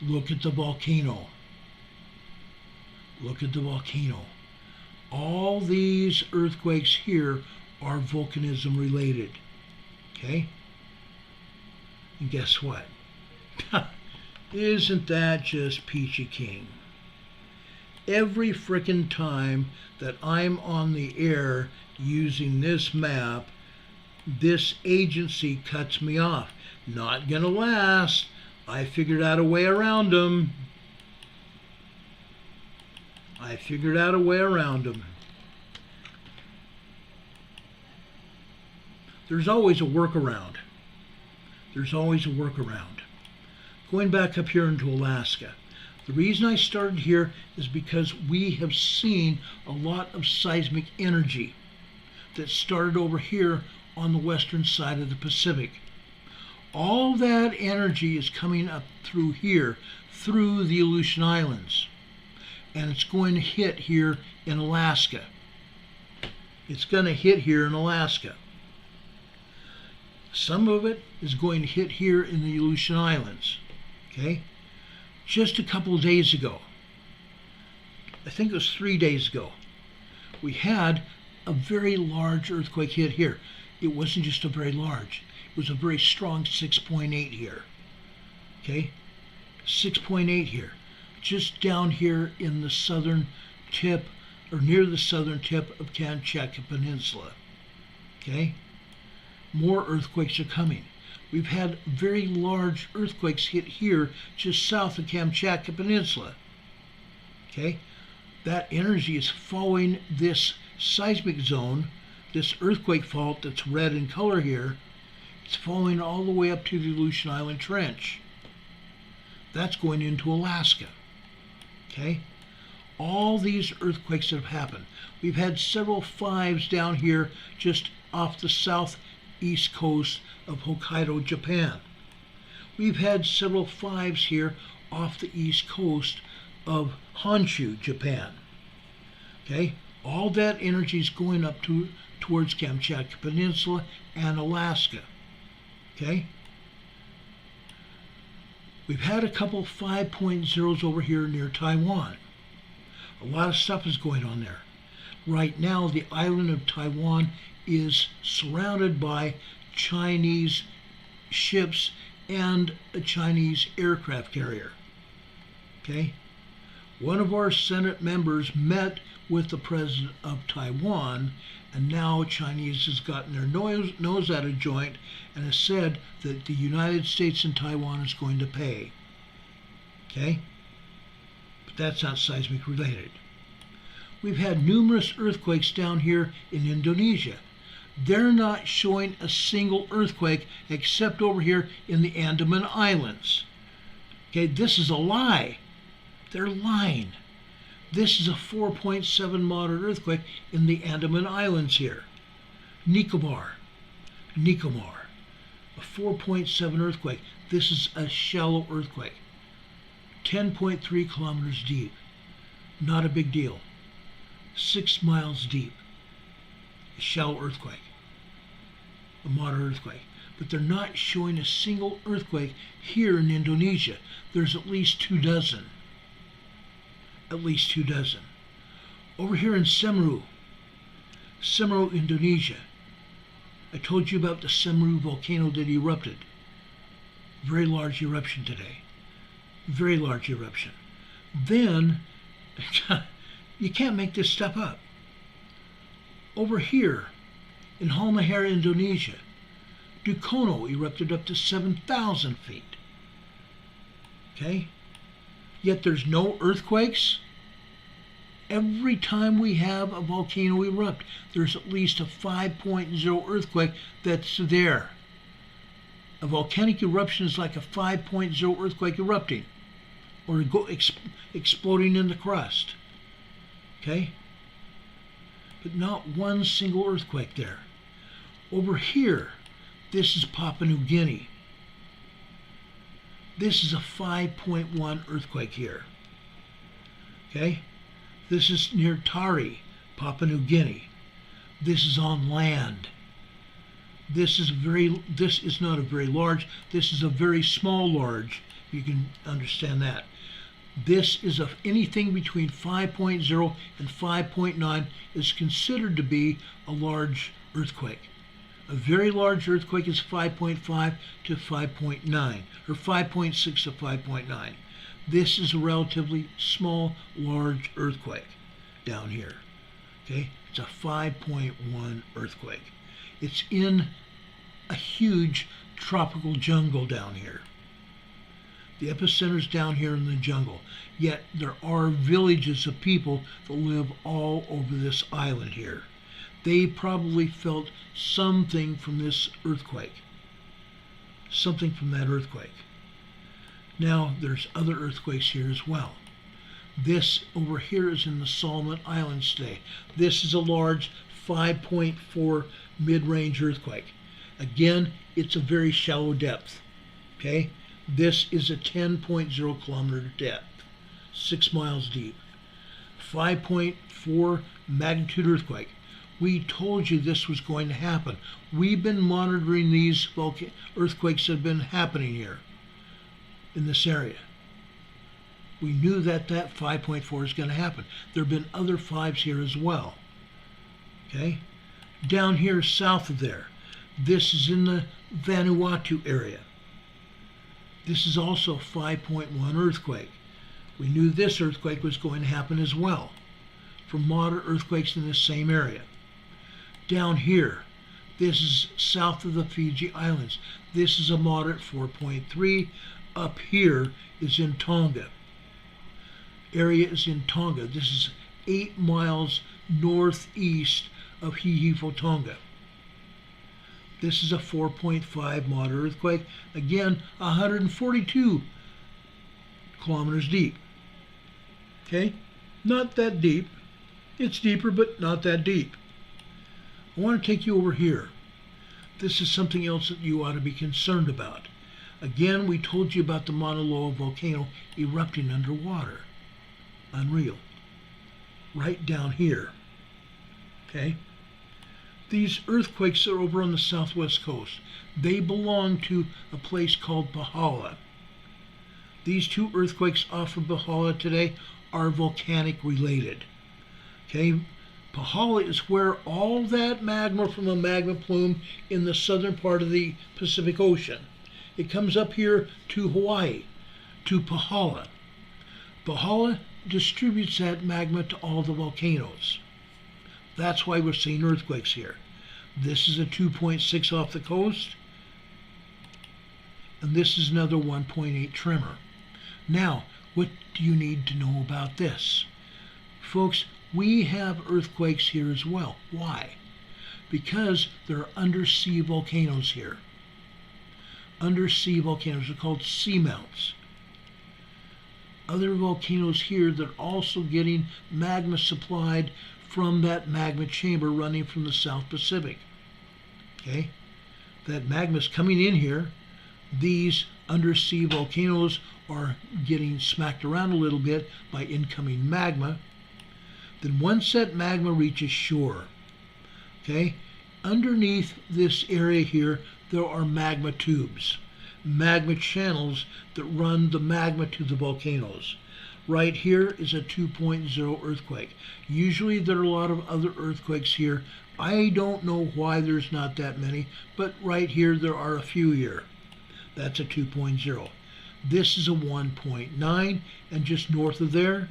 Look at the volcano. Look at the volcano. All these earthquakes here are volcanism related. Okay? And guess what? Isn't that just peachy keen? Every frickin' time that I'm on the air using this map, this agency cuts me off. Not gonna last. I figured out a way around them. there's always a workaround. There's always a workaround. Going back up here into Alaska, the reason I started here is because we have seen a lot of seismic energy that started over here on the western side of the Pacific. All that energy is coming up through here, through the Aleutian Islands, and it's going to hit here in Alaska. It's going to hit here in Alaska. Some of it is going to hit here in the Aleutian Islands. Okay? Just a couple of days ago, I think it was 3 days ago, we had a very large earthquake hit here. It wasn't just a very large, it was a very strong 6.8 here. Okay? 6.8 here. Just down here in the southern tip, or near the southern tip of Kamchatka Peninsula. Okay? More earthquakes are coming. We've had very large earthquakes hit here just south of Kamchatka Peninsula. Okay? That energy is following this seismic zone, this earthquake fault that's red in color here. It's following all the way up to the Aleutian Island Trench. That's going into Alaska. Okay? All these earthquakes that have happened. We've had several 5s down here just off the southeast coast of Hokkaido, Japan. We've had several 5s here off the east coast of Honshu, Japan. Okay? All that energy is going up towards Kamchatka Peninsula and Alaska. Okay? We've had a couple 5.0s over here near Taiwan. A lot of stuff is going on there. Right now, the island of Taiwan is surrounded by Chinese ships and a Chinese aircraft carrier. Okay? One of our Senate members met with the president of Taiwan, and now Chinese has gotten their nose out of joint and has said that the United States and Taiwan is going to pay. Okay? But that's not seismic related. We've had numerous earthquakes down here in Indonesia. They're not showing a single earthquake except over here in the Andaman Islands. Okay, this is a lie. They're lying. This is a 4.7 moderate earthquake in the Andaman Islands here. Nicobar. A 4.7 earthquake. This is a shallow earthquake. 10.3 kilometers deep. Not a big deal. 6 miles deep. A shallow earthquake. A moderate earthquake. But they're not showing a single earthquake here in Indonesia. There's at least 24. At least 24. Over here in Semeru, Indonesia. I told you about the Semeru volcano that erupted. Very large eruption today. Very large eruption. Then, you can't make this stuff up. Over here in Halmahera, Indonesia, Dukono erupted up to 7,000 feet. Okay? Yet there's no earthquakes. Every time we have a volcano erupt, there's at least a 5.0 earthquake that's there. A volcanic eruption is like a 5.0 earthquake erupting or exploding in the crust. Okay? But not one single earthquake there. Over here, this is Papua New Guinea. This is a 5.1 earthquake here. Okay? This is near Tari, Papua New Guinea. This is on land. This is not a very large, this is a very small large. You can understand that. This is anything between 5.0 and 5.9 is considered to be a large earthquake. A very large earthquake is 5.5 to 5.9, or 5.6 to 5.9. This is a relatively small, large earthquake down here. Okay, it's a 5.1 earthquake. It's in a huge tropical jungle down here. The epicenter's down here in the jungle. Yet there are villages of people that live all over this island here. They probably felt something from this earthquake. Something from that earthquake. Now, there's other earthquakes here as well. This over here is in the Solomon Islands today. This is a large 5.4 mid-range earthquake. Again, it's a very shallow depth. Okay? This is a 10.0 kilometer depth, 6 miles deep. 5.4 magnitude earthquake. We told you this was going to happen. We've been monitoring these earthquakes that have been happening here in this area. We knew that 5.4 is going to happen. There have been other 5s here as well. Okay? Down here south of there, this is in the Vanuatu area. This is also a 5.1 earthquake. We knew this earthquake was going to happen as well, from moderate earthquakes in the same area. Down here, this is south of the Fiji Islands. This is a moderate 4.3. Up here is in Tonga. Area is in Tonga. This is 8 miles northeast of Hihifo, Tonga. This is a 4.5 moderate earthquake. Again, 142 kilometers deep. Okay? Not that deep. It's deeper, but not that deep. I want to take you over here. This is something else that you ought to be concerned about. Again, we told you about the Mauna Loa volcano erupting underwater. Unreal. Right down here. Okay? These earthquakes are over on the southwest coast. They belong to a place called Pahala. These 2 earthquakes off of Pahala today are volcanic related. Okay? Pahala is where all that magma from a magma plume in the southern part of the Pacific Ocean. It comes up here to Hawaii, to Pahala. Pahala distributes that magma to all the volcanoes. That's why we're seeing earthquakes here. This is a 2.6 off the coast, and this is another 1.8 tremor. Now, what do you need to know about this? Folks, we have earthquakes here as well. Why? Because there are undersea volcanoes here. Undersea volcanoes are called seamounts. Other volcanoes here that are also getting magma supplied from that magma chamber running from the South Pacific. Okay? That magma is coming in here. These undersea volcanoes are getting smacked around a little bit by incoming magma. Then once that magma reaches shore, okay, underneath this area here, there are magma tubes, magma channels that run the magma to the volcanoes. Right here is a 2.0 earthquake. Usually there are a lot of other earthquakes here. I don't know why there's not that many, but right here there are a few here. That's a 2.0. This is a 1.9, and just north of there,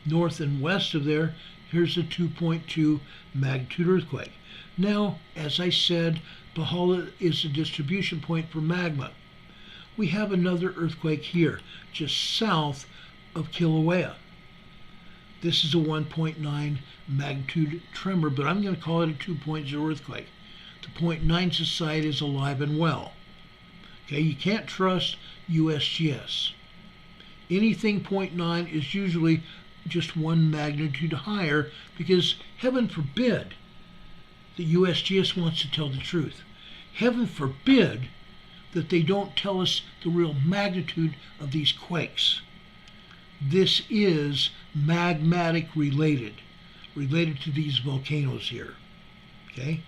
north and west of there, here's a 2.2 magnitude earthquake. Now, as I said, Pahala is a distribution point for magma. We have another earthquake here, just south of Kilauea. This is a 1.9 magnitude tremor, but I'm going to call it a 2.0 earthquake. The 0.9 society is alive and well. Okay, you can't trust USGS. Anything 0.9 is usually just 1 magnitude higher, because heaven forbid the USGS wants to tell the truth. Heaven forbid that they don't tell us the real magnitude of these quakes. This is magmatic related to these volcanoes here. Okay?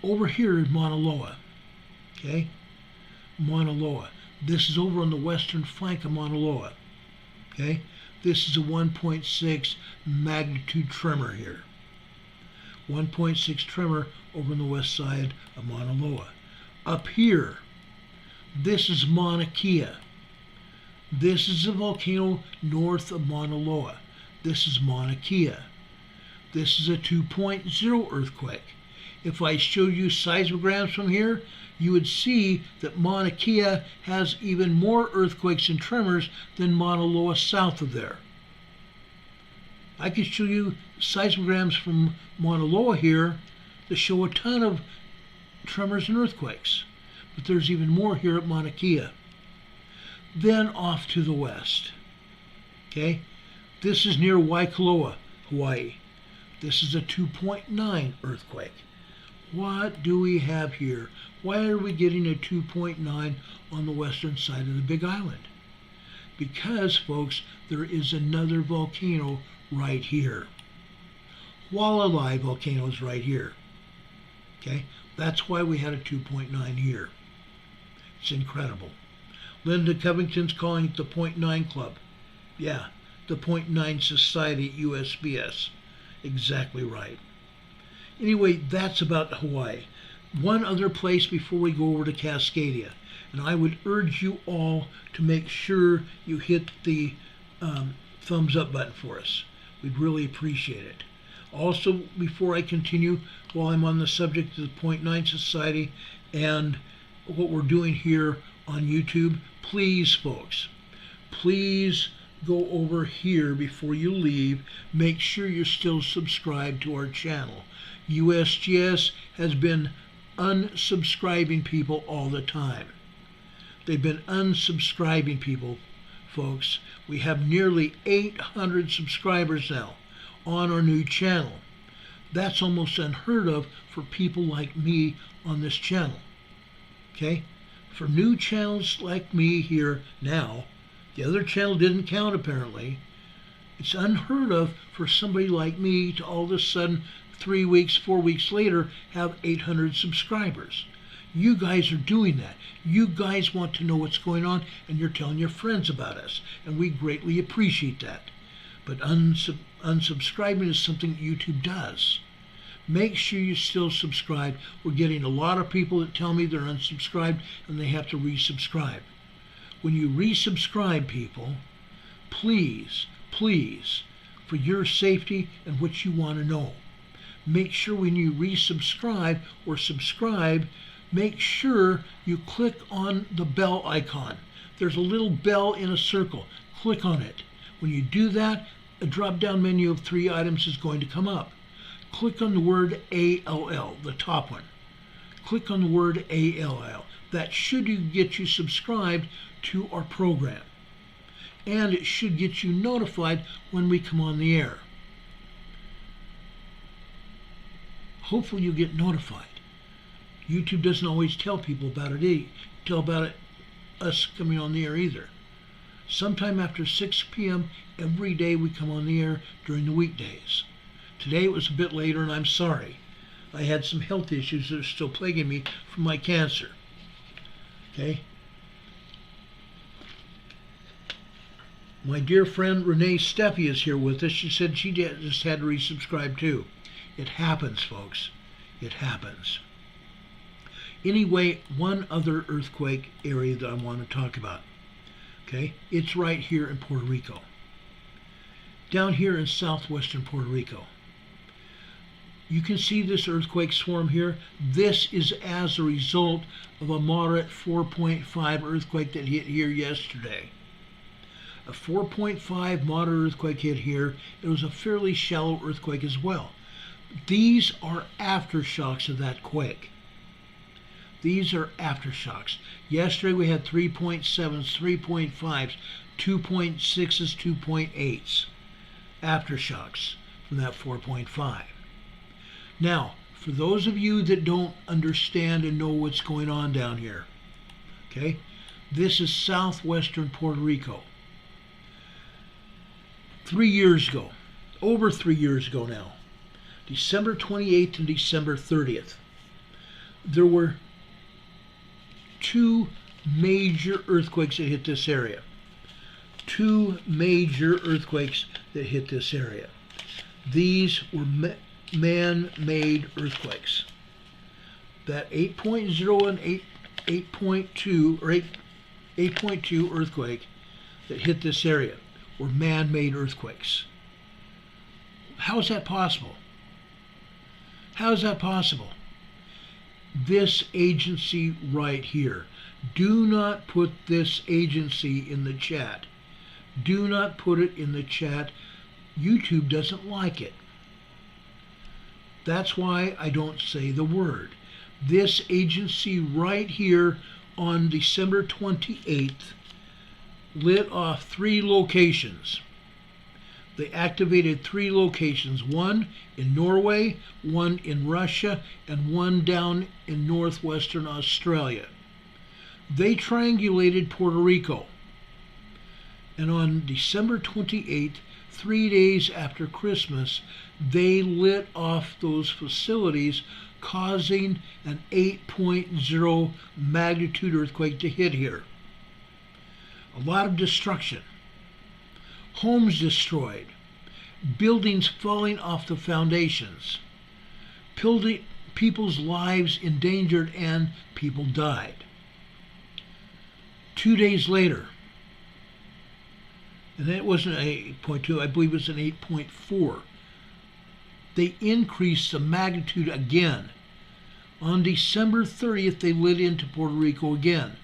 Over here is Mauna Loa. Okay? Mauna Loa. This is over on the western flank of Mauna Loa. Okay? This is a 1.6 magnitude tremor here. 1.6 tremor over on the west side of Mauna Loa. Up here, this is Mauna Kea. This is a volcano north of Mauna Loa. This is Mauna Kea. This is a 2.0 earthquake. If I showed you seismograms from here, you would see that Mauna Kea has even more earthquakes and tremors than Mauna Loa south of there. I could show you seismograms from Mauna Loa here that show a ton of tremors and earthquakes. But there's even more here at Mauna Kea. Then off to the west. Okay? This is near Waikoloa, Hawaii. This is a 2.9 earthquake. What do we have here? Why are we getting a 2.9 on the western side of the Big Island? Because, folks, there is another volcano right here. Hualalai volcano is right here. Okay? That's why we had a 2.9 here. It's incredible. Linda Covington's calling it the 0.9 Club. Yeah, the 0.9 Society at USBS. Exactly right. Anyway, that's about Hawaii. One other place before we go over to Cascadia. And I would urge you all to make sure you hit the thumbs up button for us. We'd really appreciate it. Also, before I continue, while I'm on the subject of the 0.9 Society and what we're doing here on YouTube, please, folks, please go over here before you leave. Make sure you're still subscribed to our channel. USGS has been unsubscribing people all the time. They've been unsubscribing people, folks. We have nearly 800 subscribers now on our new channel. That's almost unheard of for people like me on this channel. Okay? For new channels like me here now, the other channel didn't count apparently. It's unheard of for somebody like me to all of a sudden 3 weeks, 4 weeks later have 800 subscribers. You guys are doing that. You guys want to know what's going on, and you're telling your friends about us, and we greatly appreciate that. But unsubscribing is something YouTube does. Make sure you still subscribe. We're getting a lot of people that tell me they're unsubscribed and they have to resubscribe. When you resubscribe, people, please, please, for your safety and what you want to know, make sure when you resubscribe or subscribe, make sure you click on the bell icon. There's a little bell in a circle. Click on it. When you do that, a drop-down menu of 3 items is going to come up. Click on the word ALL, the top one. Click on the word ALL. That should get you subscribed to our program. And it should get you notified when we come on the air. Hopefully you get notified. YouTube doesn't always tell people about it, us coming on the air either. Sometime after 6 p.m. every day we come on the air during the weekdays. Today it was a bit later and I'm sorry. I had some health issues that are still plaguing me from my cancer. Okay? My dear friend Renee Steffi is here with us. She said she just had to resubscribe too. It happens, folks. It happens. Anyway, one other earthquake area that I want to talk about. Okay? It's right here in Puerto Rico. Down here in southwestern Puerto Rico. You can see this earthquake swarm here. This is as a result of a moderate 4.5 earthquake that hit here yesterday. A 4.5 moderate earthquake hit here. It was a fairly shallow earthquake as well. These are aftershocks of that quake. These are aftershocks. Yesterday we had 3.7s, 3.5s, 2.6s, 2.8s. Aftershocks from that 4.5. Now, for those of you that don't understand and know what's going on down here, okay, this is southwestern Puerto Rico. 3 years ago, over 3 years ago now, December 28th and December 30th, there were 2 major earthquakes that hit this area. 2 major earthquakes that hit this area. These were man-made earthquakes. That 8.0 and 8.2 or 8.2 earthquake that hit this area were man-made earthquakes. How is that possible? How is that possible? This agency right here. Do not put this agency in the chat. Do not put it in the chat. YouTube doesn't like it. That's why I don't say the word. This agency right here on December 28th lit off 3 locations. They activated 3 locations, one in Norway, one in Russia, and one down in northwestern Australia. They triangulated Puerto Rico. And on December 28th, 3 days after Christmas, they lit off those facilities, causing an 8.0 magnitude earthquake to hit here. A lot of destruction. Homes destroyed. Buildings falling off the foundations. People's lives endangered, and people died. 2 days later, and it wasn't an 8.2, I believe it was an 8.4. They increased the magnitude again. On December 30th, they lit into Puerto Rico again,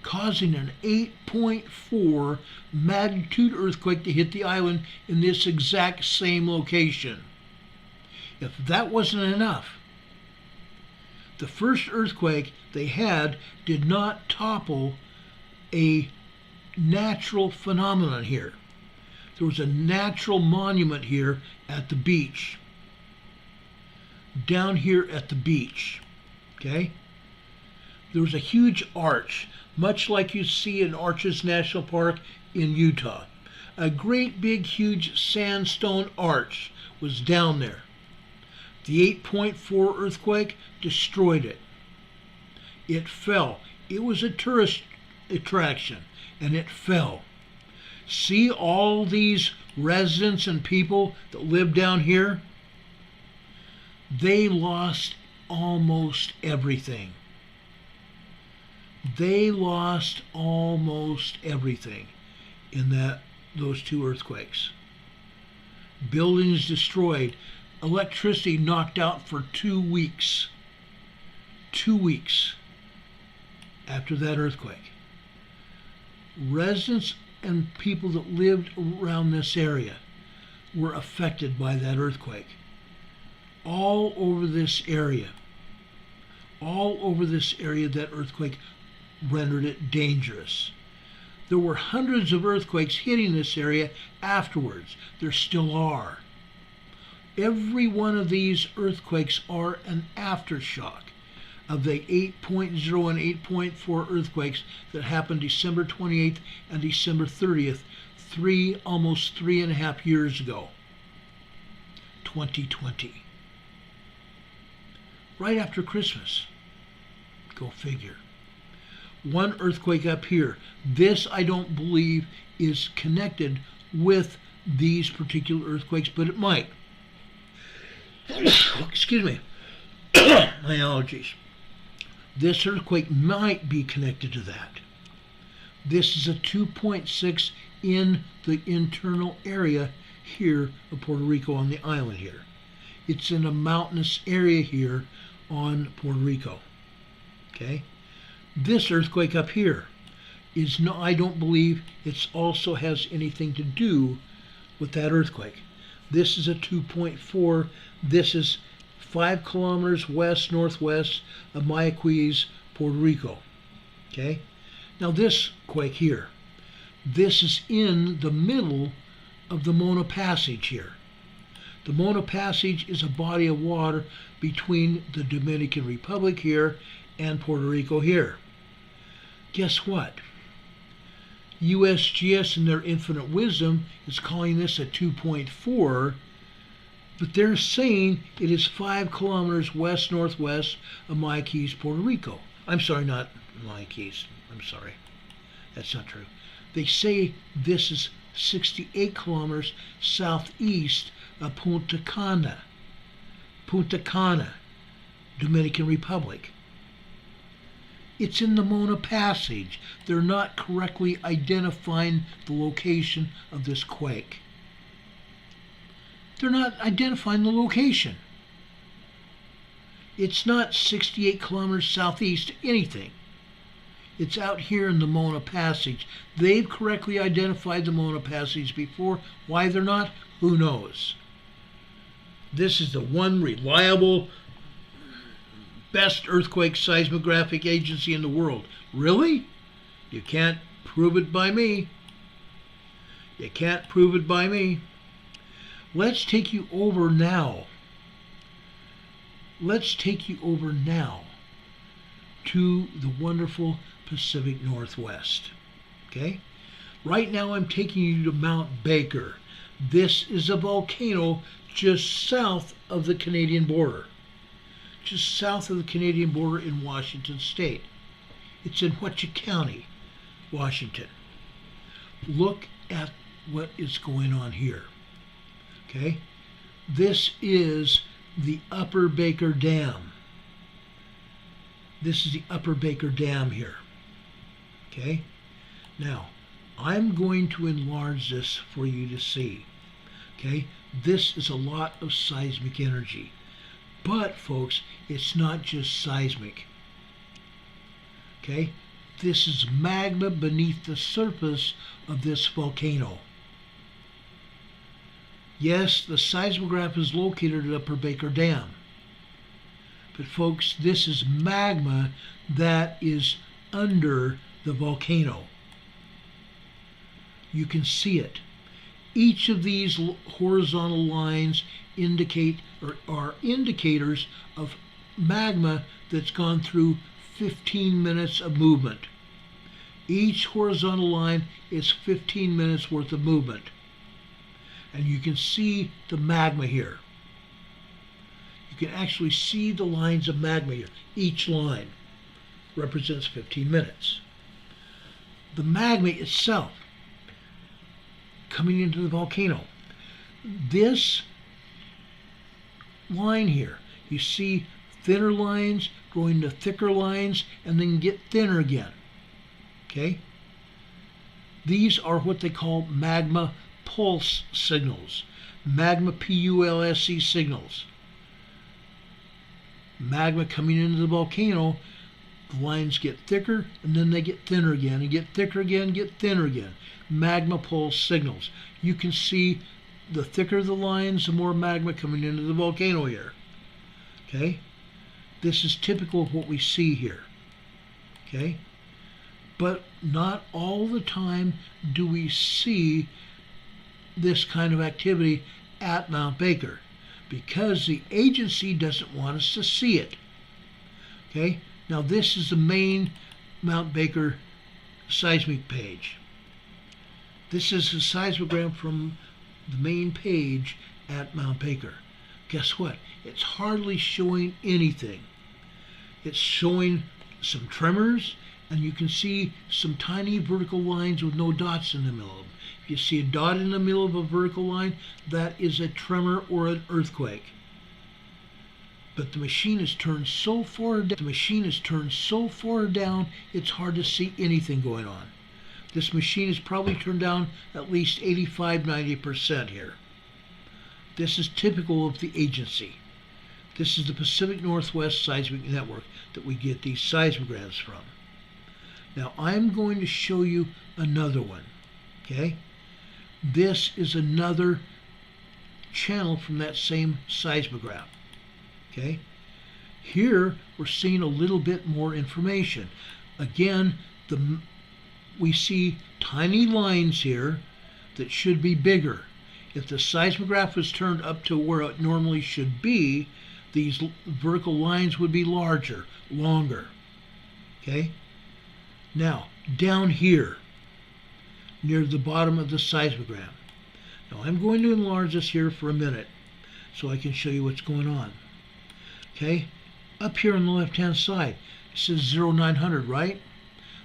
causing an 8.4 magnitude earthquake to hit the island in this exact same location. If that wasn't enough, the first earthquake they had did not topple a natural phenomenon here. There was a natural monument here at the beach. Down here at the beach, okay? There was a huge arch, much like you see in Arches National Park in Utah. A great big huge sandstone arch was down there. The 8.4 earthquake destroyed it. It fell. It was a tourist attraction, and it fell. See all these residents and people that live down here? They lost almost everything. They lost almost everything in those 2 earthquakes. Buildings destroyed. Electricity knocked out for 2 weeks. 2 weeks after that earthquake. Residents and people that lived around this area were affected by that earthquake. All over this area, that earthquake rendered it dangerous. There were hundreds of earthquakes hitting this area afterwards. There still are. Every one of these earthquakes are an aftershock of the 8.0 and 8.4 earthquakes that happened December 28th and December 30th, almost 3.5 years ago, 2020. Right after Christmas. Go figure. One earthquake up here. This, I don't believe, is connected with these particular earthquakes, but it might. Excuse me. My allergies. This earthquake might be connected to that. This is a 2.6 in the internal area here of Puerto Rico on the island here. It's in a mountainous area here on Puerto Rico. Okay? This earthquake up here is no, I don't believe it also has anything to do with that earthquake. This is a 2.4. This is 5 kilometers west-northwest of Mayaquis, Puerto Rico. Okay? Now this quake here, this is in the middle of the Mona Passage here. The Mona Passage is a body of water between the Dominican Republic here and Puerto Rico here. Guess what? USGS, in their infinite wisdom, is calling this a 2.4, but they're saying it is 5 kilometers west-northwest of Mayaquis, Puerto Rico. I'm sorry, not Mayaquis. I'm sorry. That's not true. They say this is 68 kilometers southeast of Punta Cana, Dominican Republic. It's in the Mona Passage. They're not correctly identifying the location of this quake. They're not identifying the location. It's not 68 kilometers southeast anything. It's out here in the Mona Passage. They've correctly identified the Mona Passage before. Why they're not, who knows? This is the one reliable, best earthquake seismographic agency in the world. Really? You can't prove it by me. You can't prove it by me. Let's take you over now. Let's take you over now to the wonderful Pacific Northwest. Okay? Right now I'm taking you to Mount Baker. This is a volcano just south of the Canadian border. Just south of the Canadian border in Washington State. It's in Whatcom County, Washington. Look at what is going on here. Okay? This is the Upper Baker Dam. This is the Upper Baker Dam here. Okay? Now, I'm going to enlarge this for you to see. Okay? This is a lot of seismic energy. But, folks, it's not just seismic. Okay? This is magma beneath the surface of this volcano. Yes, the seismograph is located at Upper Baker Dam. But folks, this is magma that is under the volcano. You can see it. Each of these horizontal lines indicate or are indicators of magma that's gone through 15 minutes of movement. Each horizontal line is 15 minutes worth of movement. And you can see the magma here. You can actually see the lines of magma here. Each line represents 15 minutes. The magma itself coming into the volcano. This line here, you see thinner lines going to thicker lines and then get thinner again. Okay? These are what they call magma pulse signals. Magma PULSE signals. Magma coming into the volcano, the lines get thicker and then they get thinner again and get thicker again, get thinner again. Magma pulse signals. You can see the thicker the lines, the more magma coming into the volcano here. Okay? This is typical of what we see here. Okay? But not all the time do we see this kind of activity at Mount Baker because the agency doesn't want us to see it. Okay? Now this is the main Mount Baker seismic page. This is a seismogram from the main page at Mount Baker. Guess what? It's hardly showing anything. It's showing some tremors, and you can see some tiny vertical lines with no dots in the middle of them. If you see a dot in the middle of a vertical line, that is a tremor or an earthquake. But the machine is turned so far down, it's hard to see anything going on. This machine is probably turned down at least 85–90% here. This is typical of the agency. This is the Pacific Northwest Seismic Network that we get these seismograms from. Now I'm going to show you another one. Okay? This is another channel from that same seismograph. Okay? Here we're seeing a little bit more information. Again, we see tiny lines here that should be bigger. If the seismograph was turned up to where it normally should be, these vertical lines would be larger, longer. Okay? Now, down here, near the bottom of the seismogram. Now, I'm going to enlarge this here for a minute so I can show you what's going on. Okay? Up here on the left-hand side, it says 0900, right?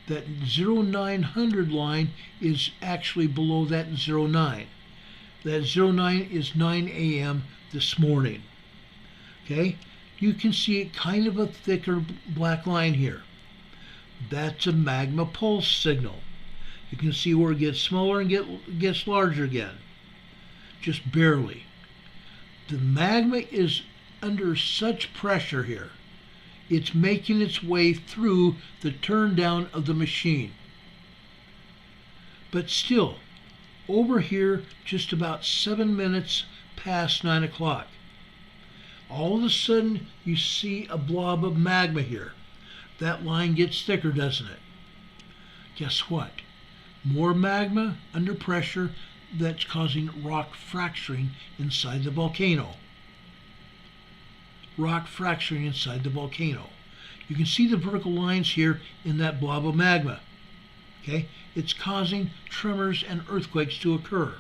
That 0900 line is actually below that 09. That 09 is 9 a.m. this morning. Okay? You can see it kind of a thicker black line here. That's a magma pulse signal. You can see where it gets smaller and gets larger again. Just barely. The magma is under such pressure here. It's making its way through the turn down of the machine. But still, over here, just about 7 minutes past 9 o'clock, all of a sudden you see a blob of magma here. That line gets thicker, doesn't it? Guess what? More magma under pressure that's causing rock fracturing inside the volcano. Rock fracturing inside the volcano. You can see the vertical lines here in that blob of magma. Okay? It's causing tremors and earthquakes to occur.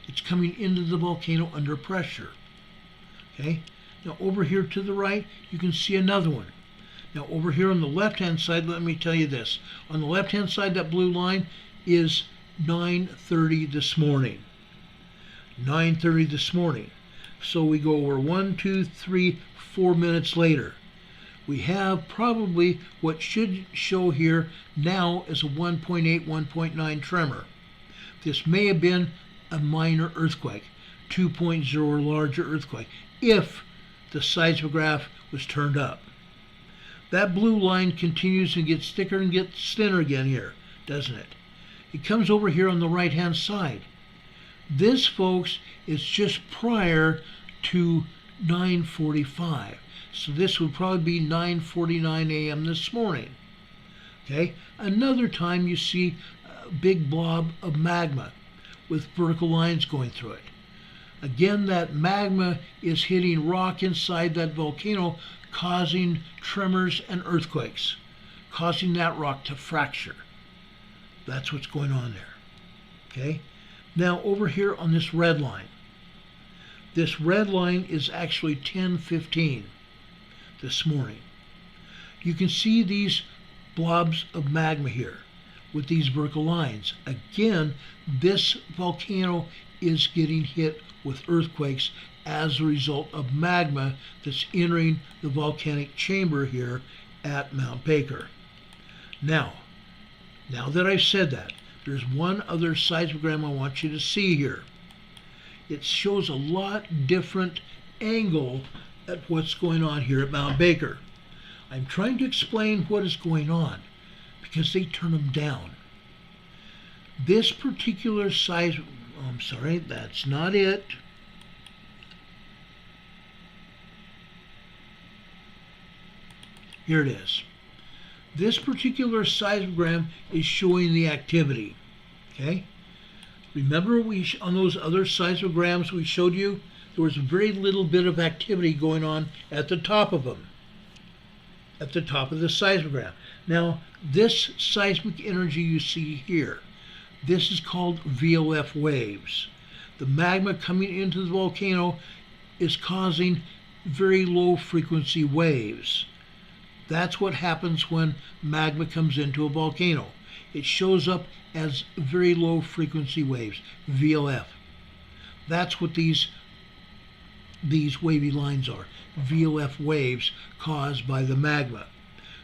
It's coming into the volcano under pressure. Okay? Now over here to the right, you can see another one. Now over here on the left-hand side, let me tell you this. On the left-hand side, that blue line is 9:30 this morning. 9:30 this morning. So we go over 1, 2, 3, 4 minutes later. We have probably what should show here now as a 1.8, 1.9 tremor. This may have been a minor earthquake, 2.0 or larger earthquake, if the seismograph was turned up. That blue line continues and gets thicker and gets thinner again here, doesn't it? It comes over here on the right-hand side. This, folks, is just prior to 9:45. So this would probably be 9:49 a.m. this morning. Okay? Another time you see a big blob of magma with vertical lines going through it. Again, that magma is hitting rock inside that volcano, causing tremors and earthquakes, causing that rock to fracture. That's what's going on there. Okay? Now over here on this red line. This red line is actually 10:15 this morning. You can see these blobs of magma here with these vertical lines. Again, this volcano is getting hit with earthquakes as a result of magma that's entering the volcanic chamber here at Mount Baker. Now that I've said that, there's one other seismogram I want you to see here. It shows a lot different angle at what's going on here at Mount Baker. I'm trying to explain what is going on because they turn them down. This particular I'm sorry, that's not it. Here it is. This particular seismogram is showing the activity. Okay? Remember on those other seismograms we showed you, there was very little bit of activity going on at the top of them. At the top of the seismogram. Now, this seismic energy you see here, this is called VOF waves. The magma coming into the volcano is causing very low frequency waves. That's what happens when magma comes into a volcano. It shows up as very low frequency waves, VOF. That's what these wavy lines are, VOF waves caused by the magma.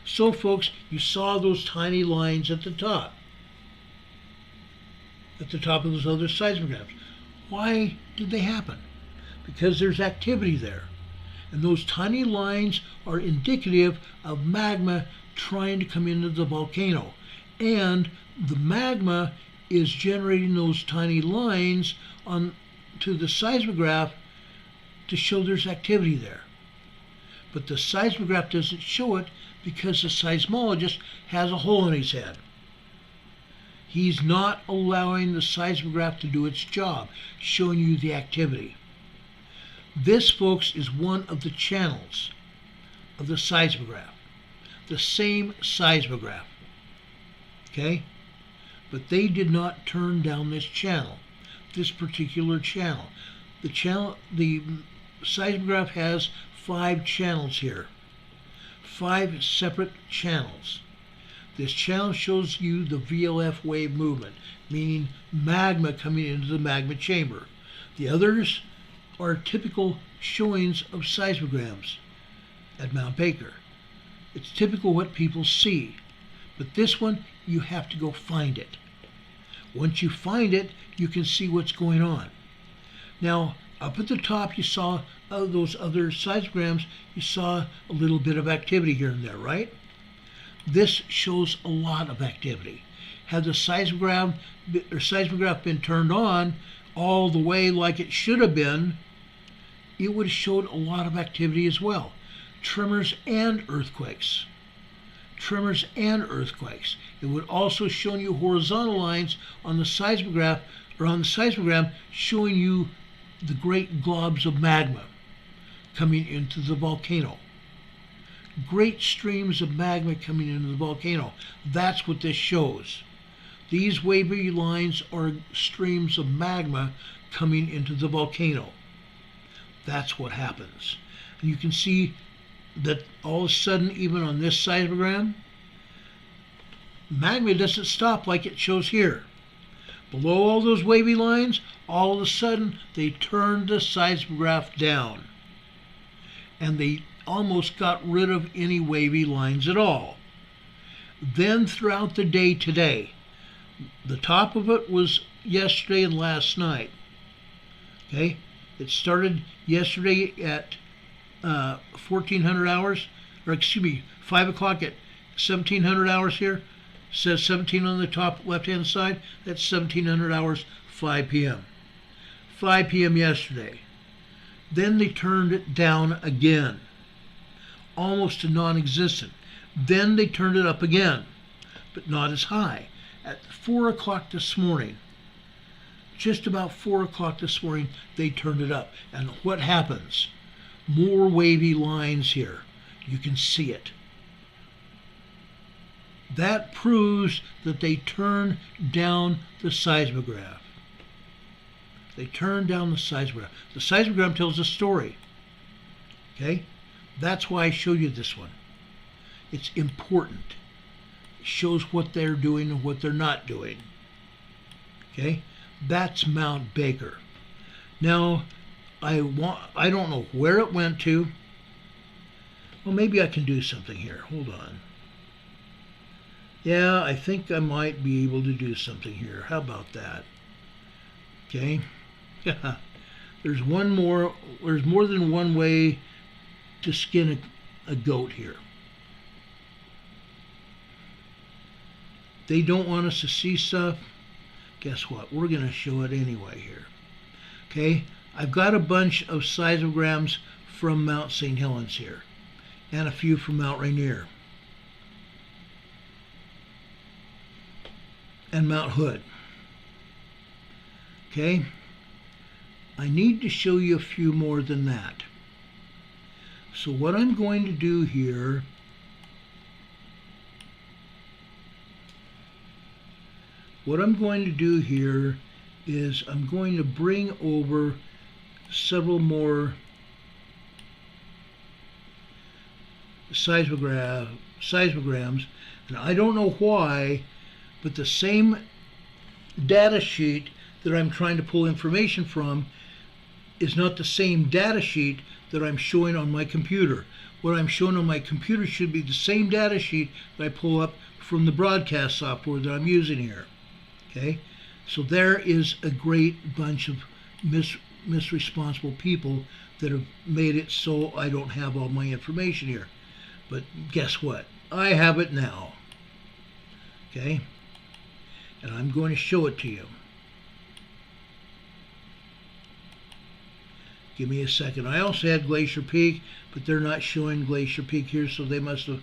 So folks, you saw those tiny lines at the top of those other seismograms. Why did they happen? Because there's activity there. And those tiny lines are indicative of magma trying to come into the volcano. And the magma is generating those tiny lines to the seismograph to show there's activity there. But the seismograph doesn't show it because the seismologist has a hole in his head. He's not allowing the seismograph to do its job, showing you the activity. This, folks, is one of the channels of the seismograph. The same seismograph. Okay? But they did not turn down this channel, this particular channel. The seismograph has 5 channels here. 5 separate channels. This channel shows you the VOF wave movement, meaning magma coming into the magma chamber. The others are typical showings of seismograms at Mount Baker. It's typical what people see. But this one, you have to go find it. Once you find it, you can see what's going on. Now, Up at the top, you saw those other seismograms, you saw a little bit of activity here and there, right? This shows a lot of activity. Had the seismograph been turned on all the way like it should have been, it would have showed a lot of activity as well. Tremors and earthquakes. Tremors and earthquakes. It would also show you horizontal lines on the seismograph, or on the seismogram, showing you the great globs of magma coming into the volcano. Great streams of magma coming into the volcano. That's what this shows. These wavy lines are streams of magma coming into the volcano. That's what happens. And you can see that all of a sudden, even on this seismogram, magma doesn't stop like it shows here. Below all those wavy lines, all of a sudden, they turned the seismograph down. And they almost got rid of any wavy lines at all. Then throughout the day today, the top of it was yesterday and last night. Okay? It started yesterday at 1400 hours, or excuse me, 5 o'clock at 1700 hours here. It says 17 on the top left-hand side. That's 1700 hours, 5 p.m. 5 p.m. yesterday. Then they turned it down again, almost to non-existent. Then they turned it up again, but not as high. At 4 o'clock this morning, just about 4 o'clock this morning, they turned it up. And what happens? More wavy lines here. You can see it. That proves that they turned down the seismograph. They turned down the seismograph. The seismogram tells a story. Okay? That's why I showed you this one. It's important. It shows what they're doing and what they're not doing. Okay? That's Mount Baker. Now, I don't know where it went to. Well, maybe I can do something here. Hold on. Yeah, I think I might be able to do something here. How about that? Okay. Yeah. There's more than one way to skin a goat here. They don't want us to see stuff. Guess what? We're going to show it anyway here. Okay? I've got a bunch of seismograms from Mount St. Helens here, and a few from Mount Rainier and Mount Hood. Okay? I need to show you a few more than that. So what I'm going to do here is I'm going to bring over several more seismograms, and I don't know why, but the same data sheet that I'm trying to pull information from is not the same data sheet that I'm showing on my computer. What I'm showing on my computer should be the same data sheet that I pull up from the broadcast software that I'm using here. Okay? So there is a great bunch of misresponsible people that have made it so I don't have all my information here. But guess what? I have it now. Okay? And I'm going to show it to you. Give me a second. I also had Glacier Peak, but they're not showing Glacier Peak here, so they must have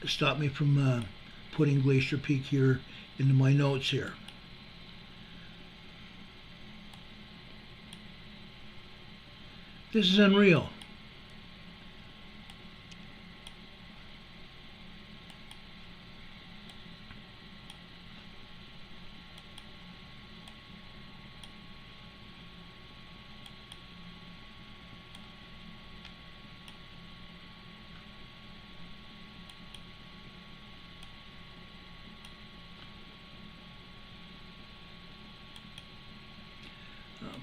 stopped me from putting Glacier Peak here into my notes here. This is unreal.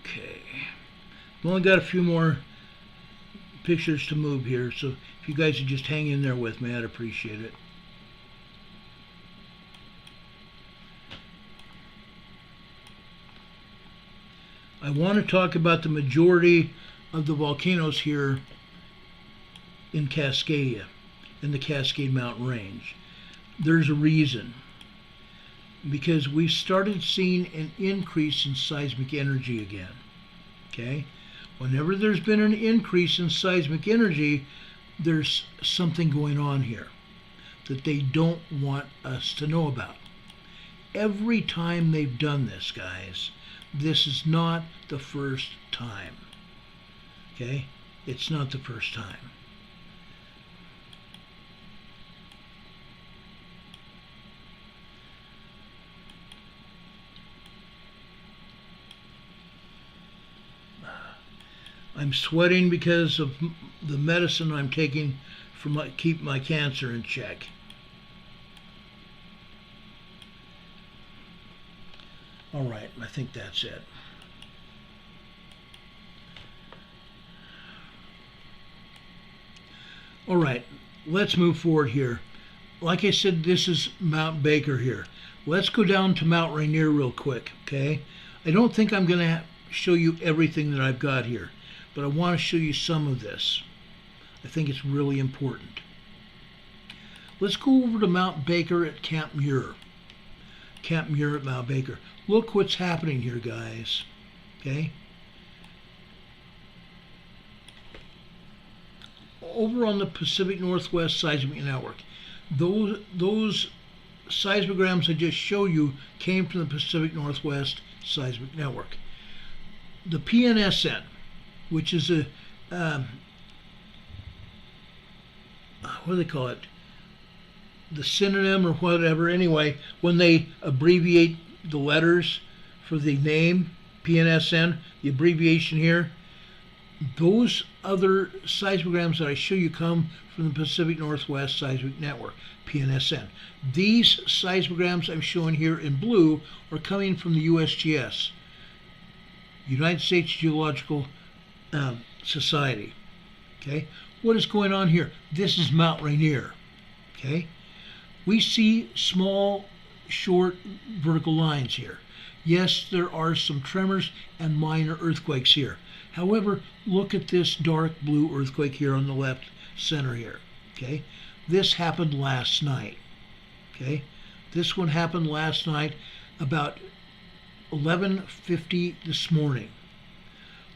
Okay. I've only got a few more pictures to move here, so if you guys would just hang in there with me, I'd appreciate it. I want to talk about the majority of the volcanoes here in Cascadia, in the Cascade Mountain Range. There's a reason. Because we started seeing an increase in seismic energy again. Okay? Whenever there's been an increase in seismic energy, there's something going on here that they don't want us to know about. Every time they've done this, guys, this is not the first time. Okay? It's not the first time. I'm sweating because of the medicine I'm taking for keep my cancer in check. All right, I think that's it. All right, let's move forward here. Like I said, this is Mount Baker here. Let's go down to Mount Rainier real quick, okay? I don't think I'm going to show you everything that I've got here, but I want to show you some of this. I think it's really important. Let's go over to Mount Baker at Camp Muir. Camp Muir at Mount Baker. Look what's happening here, guys. Okay? Over on the Pacific Northwest Seismic Network, those seismograms I just showed you came from the Pacific Northwest Seismic Network. The PNSN, which is a what do they call it? The synonym or whatever. Anyway, when they abbreviate the letters for the name PNSN, the abbreviation here, those other seismograms that I show you come from the Pacific Northwest Seismic Network, PNSN. These seismograms I'm showing here in blue are coming from the USGS, United States Geological Society. Okay, what is going on here? This is Mount Rainier. Okay, we see small, short vertical lines here. Yes, there are some tremors and minor earthquakes here. However, look at this dark blue earthquake here on the left center here. Okay, this happened last night. Okay, this one happened last night about 11:50 this morning.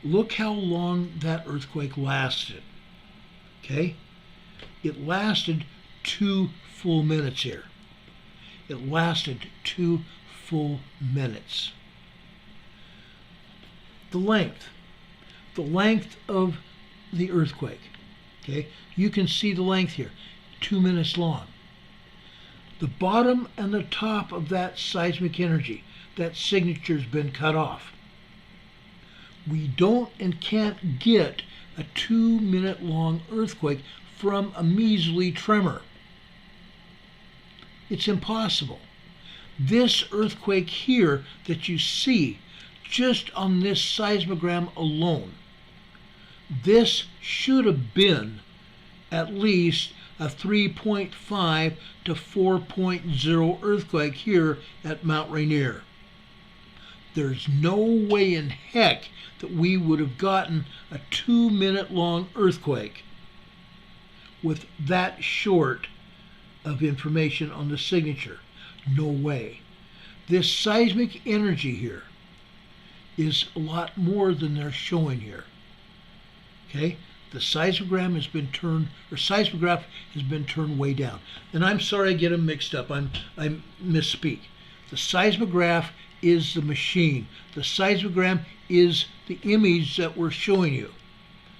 Look how long that earthquake lasted. Okay, it lasted 2 full minutes here. It lasted 2 full minutes. The length of the earthquake. Okay, you can see the length here, 2 minutes long. The bottom and the top of that seismic energy, that signature's been cut off. We don't and can't get a 2 minute long earthquake from a measly tremor. It's impossible. This earthquake here that you see just on this seismogram alone, this should have been at least a 3.5 to 4.0 earthquake here at Mount Rainier. There's no way in heck that we would have gotten a 2 minute long earthquake with that short of information on the signature. No way. This seismic energy here is a lot more than they're showing here. Okay? The seismograph has been turned way down. And I'm sorry I get them mixed up. I misspeak. The seismograph is the machine. The seismogram is the image that we're showing you.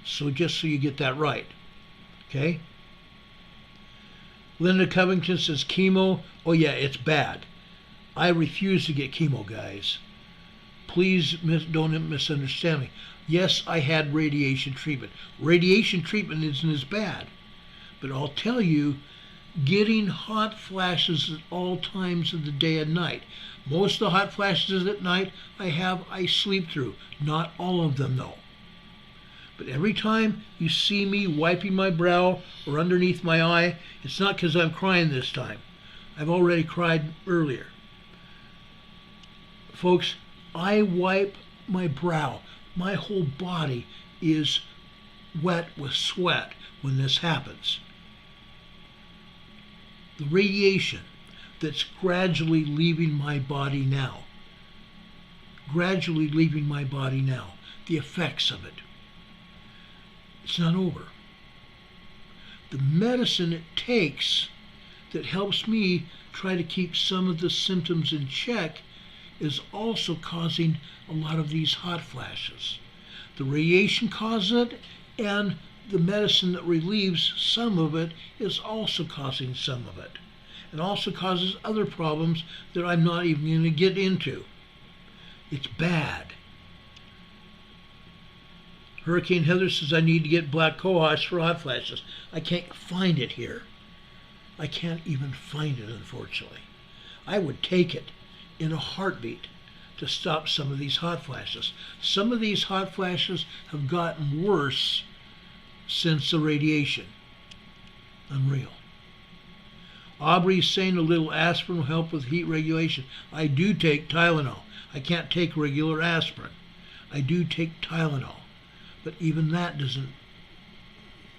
So just so you get that right. Okay? Linda Covington says chemo. Oh yeah, it's bad. I refuse to get chemo, guys. Please don't misunderstand me. Yes, I had radiation treatment. Radiation treatment isn't as bad. But I'll tell you, getting hot flashes at all times of the day and night. Most of the hot flashes at night I sleep through. Not all of them though. But every time you see me wiping my brow or underneath my eye, it's not because I'm crying this time. I've already cried earlier. Folks, I wipe my brow, my whole body is wet with sweat when this happens. The radiation that's gradually leaving my body now, the effects of it. It's not over. The medicine it takes that helps me try to keep some of the symptoms in check is also causing a lot of these hot flashes. The radiation causes it, and the medicine that relieves some of it is also causing some of it. It also causes other problems that I'm not even going to get into. It's bad. Hurricane Heather says I need to get black cohosh for hot flashes. I can't find it here. I can't even find it, unfortunately. I would take it in a heartbeat to stop some of these hot flashes. Some of these hot flashes have gotten worse since the radiation. Unreal. Aubrey's saying a little aspirin will help with heat regulation. I do take Tylenol. I can't take regular aspirin. I do take Tylenol. But even that doesn't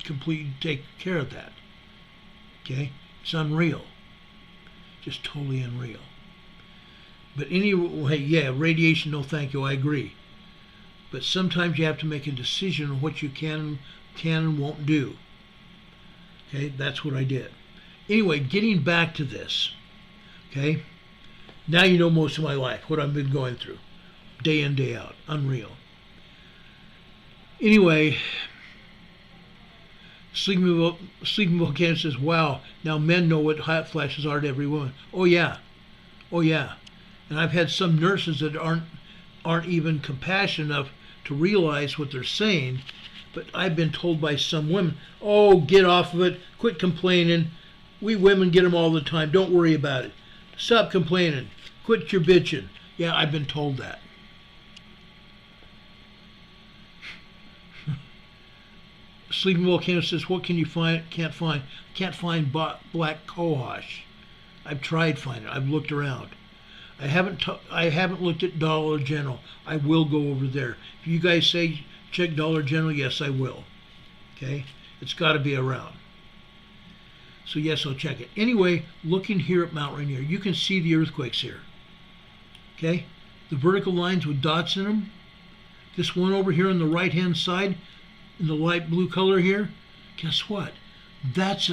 completely take care of that. Okay? It's unreal. Just totally unreal. But anyway, yeah, radiation, no thank you, I agree. But sometimes you have to make a decision on what you can and won't do. Okay, that's what I did. Anyway, getting back to this. Okay? Now you know most of my life, what I've been going through. Day in, day out. Unreal. Anyway, Sleeping Volcano says, wow, now men know what hot flashes are to every woman. Oh yeah. Oh yeah. And I've had some nurses that aren't even compassionate enough to realize what they're saying, but I've been told by some women, oh, get off of it, quit complaining. We women get them all the time. Don't worry about it. Stop complaining. Quit your bitching. Yeah, I've been told that. Sleeping Volcano says, what can you find? Can't find black cohosh. I've tried finding it. I've looked around. I haven't looked at Dollar General. I will go over there. If you guys say check Dollar General, yes, I will. Okay? It's got to be around. So yes, I'll check it. Anyway, looking here at Mount Rainier, you can see the earthquakes here. Okay? The vertical lines with dots in them. This one over here on the right-hand side, in the light blue color here, guess what? That is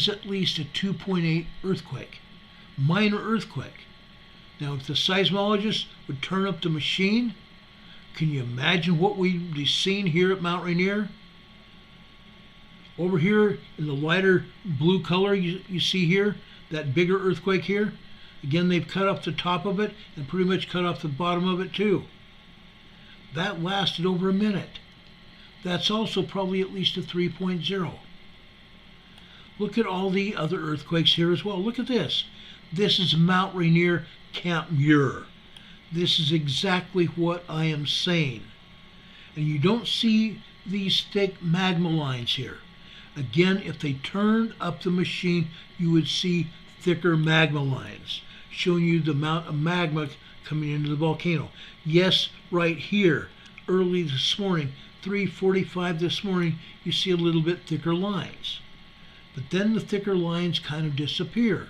at least a 2.8 earthquake. Minor earthquake. Now, if the seismologist would turn up the machine, can you imagine what we'd be seeing here at Mount Rainier? Over here in the lighter blue color you see here, that bigger earthquake here, again, they've cut off the top of it and pretty much cut off the bottom of it too. That lasted over a minute. That's also probably at least a 3.0. Look at all the other earthquakes here as well. Look at this. This is Mount Rainier, Camp Muir. This is exactly what I am saying. And you don't see these thick magma lines here. Again, if they turned up the machine, you would see thicker magma lines, showing you the amount of magma coming into the volcano. Yes, right here, early this morning, 3:45 this morning, you see a little bit thicker lines. But then the thicker lines kind of disappear.